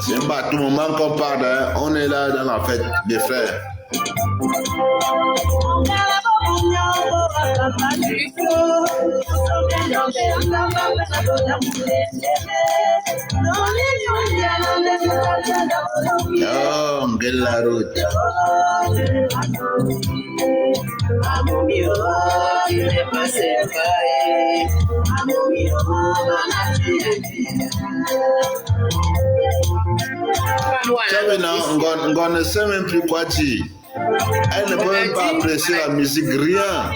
C'est pas à tout moment qu'on parle, hein. On est là dans la fête des frères. Oh, bella route. On ne sait même plus quoi dire. Elle ne peut même pas apprécier la musique, rien.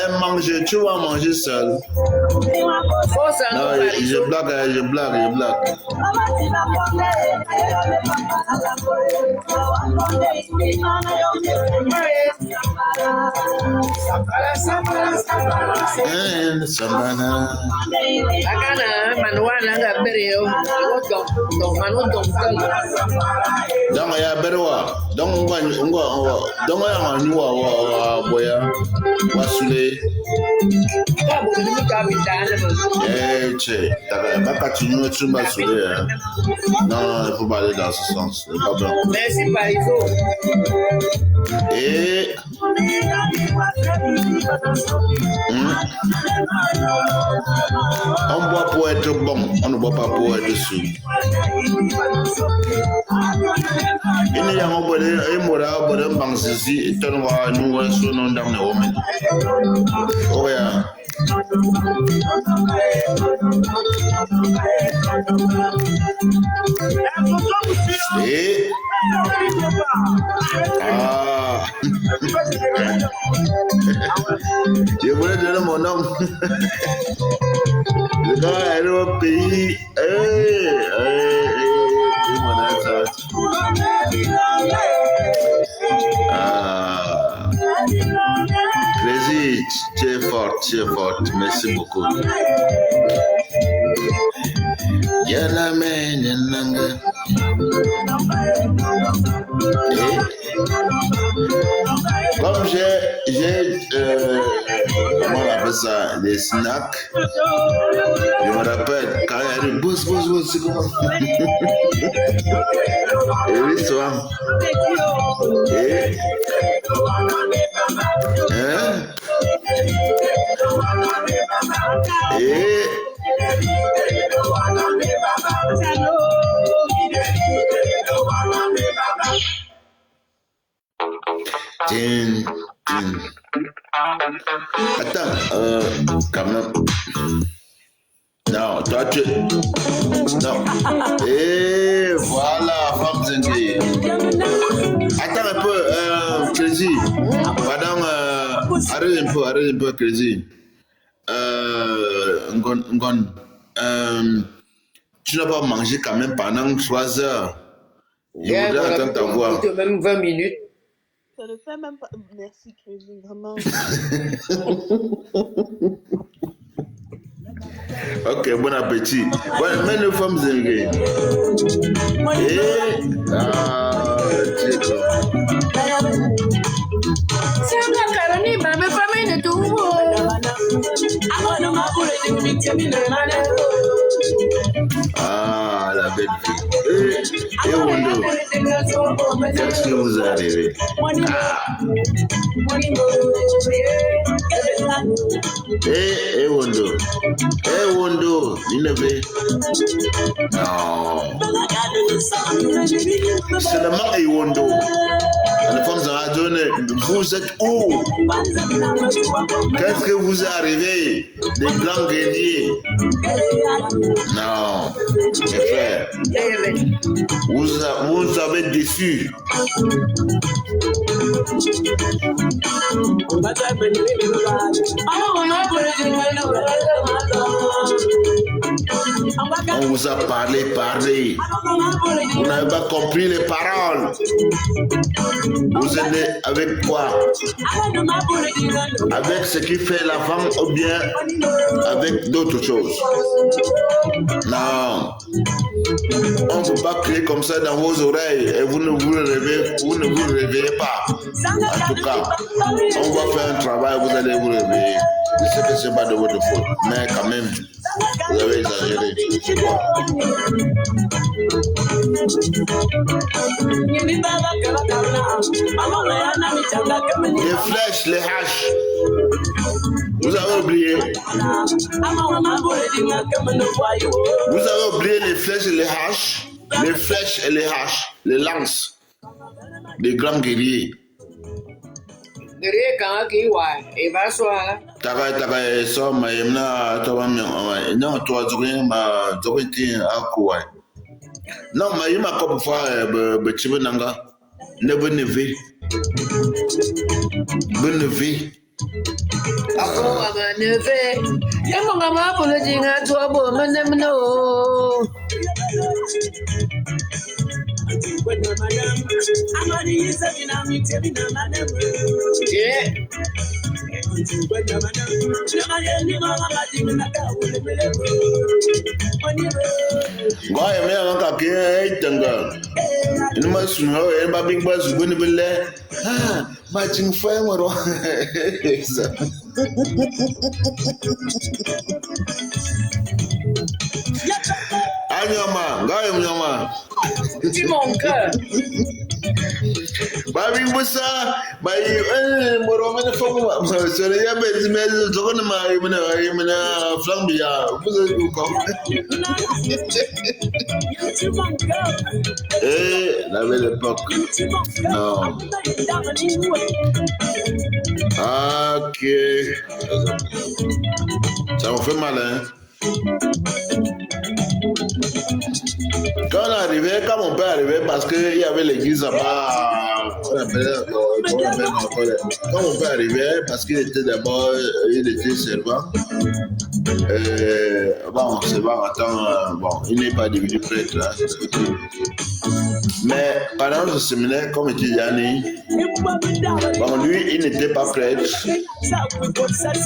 Elle mange, tu vas manger seule. Non, je blague. Non, il faut pas aller dans ce sens. Merci, Pariso. Et on boit pour être bon, on ne boit pas pour être sous. Il y a un peu de banzizi et ton roi nous sommes dans le moment. Oh yeah. Et Ah. Je voulais donner mon nom. Le gars est au pays. Ah. Crazy, tu es forte. Merci beaucoup. Comme j'ai comment on appelle ça, des snacks, je me rappelle quand il y a des boss, c'est comment? Et l'histoire. Et attends, quand même. Non, toi tu... Non. Et voilà, femme zingue. Attends un peu, Crazy. Pardon, arrête un peu, Crazy. Ngon, tu n'as pas mangé quand même pendant 3 heures. Je voudrais attendre ta voix. Même 20 minutes. Ça ne fait même pas. Merci, Crazy, vraiment. Ok, bon appétit. Bon, mais nous sommes zingués. Ah, la belle fille. Et Wondo, qu'est-ce que vous arrivez? Wondo, Nineveh. Non. Seulement Wondo. Les femmes en donné. Vous êtes où? Qu'est-ce que vous arrivez? Des grands guerriers. Non. Mes frères. Vous avez déçu. On vous a parlé. Vous n'avez pas compris les paroles. Vous êtes né avec quoi? Avec ce qui fait la femme ou bien avec d'autres choses? Non. On ne peut pas crier comme ça dans vos oreilles et vous ne vous réveillez pas. En tout cas, on va faire un travail, vous allez vous réveiller. Je sais que ce n'est pas de votre faute, mais quand même, vous avez exagéré. Les flèches, les haches. Vous avez oublié. Vous avez oublié les flèches et les haches. Les flèches et les haches. Les lances. Des grands guerriers. Taka so ma yemna to ba mi non to azurin ma zokwenti akuwa non ma yima ko fa be chibe nanga ne beneve Ako ama neve yamo ngama ko le jinga to bo menemno. Yeah. Ngoye me anga ke tanga inma suno e ba big boss buni bille ma ching fa moro anyama ngoye mnyama Tu mon cœur. Babi Musa, moro mene fomu sore ya bezi mezi zokona ma yimena flambia buza ko. La belle époque. Non. Ok. Ça me fait mal, hein. Quand on arrivait, quand mon père arrivait, parce qu'il y avait l'église là-bas, quand mon père arrivait, parce qu'il était d'abord, il était servant, bon, servant, bon, il n'est pas devenu prêtre, là. Mais pendant ce séminaire, comme étudiant, bon, lui, il n'était pas prêtre,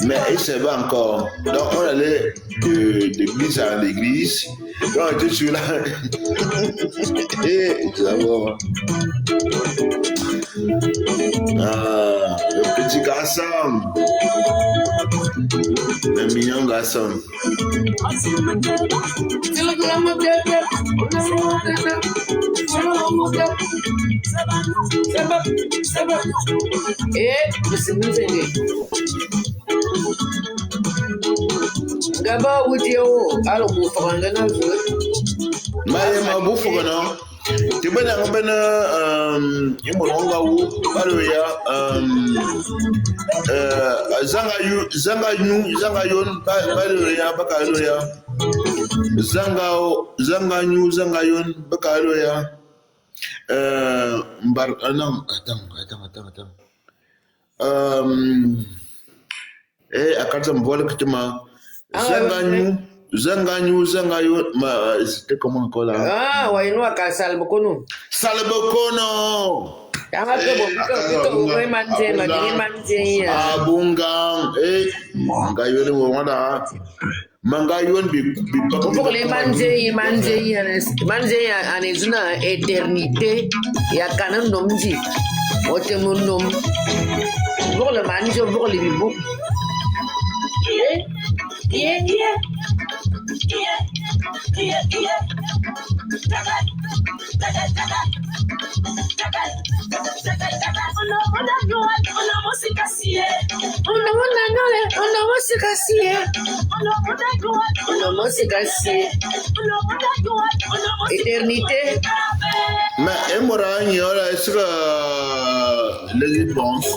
mais il servait encore. Donc, on allait d'église à l'église. Donc, on était sur là. Et d'abord, le petit garçon, le mignon garçon. Gaba wudiyo alo mufanga na zo. Maye mabufu kono. Tibena ngobena imolonga wu baloya zanga yon baloya bakaloya. Zanga yon bakaloya. Akata mvola kitima zanganyu c'était comment encore là? Ah, wainua ka salbokono. Salbokono. Abunga ngayone wona mangayon bi pour les manje anezuna éternité ya kanan nomji otemunum pour le manje pour les bibo éternité. Mais est-ce que les réponses?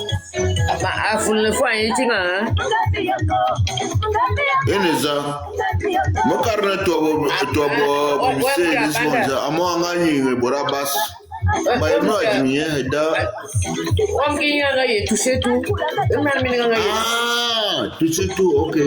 Le fois, mon carnet touché tout, ok.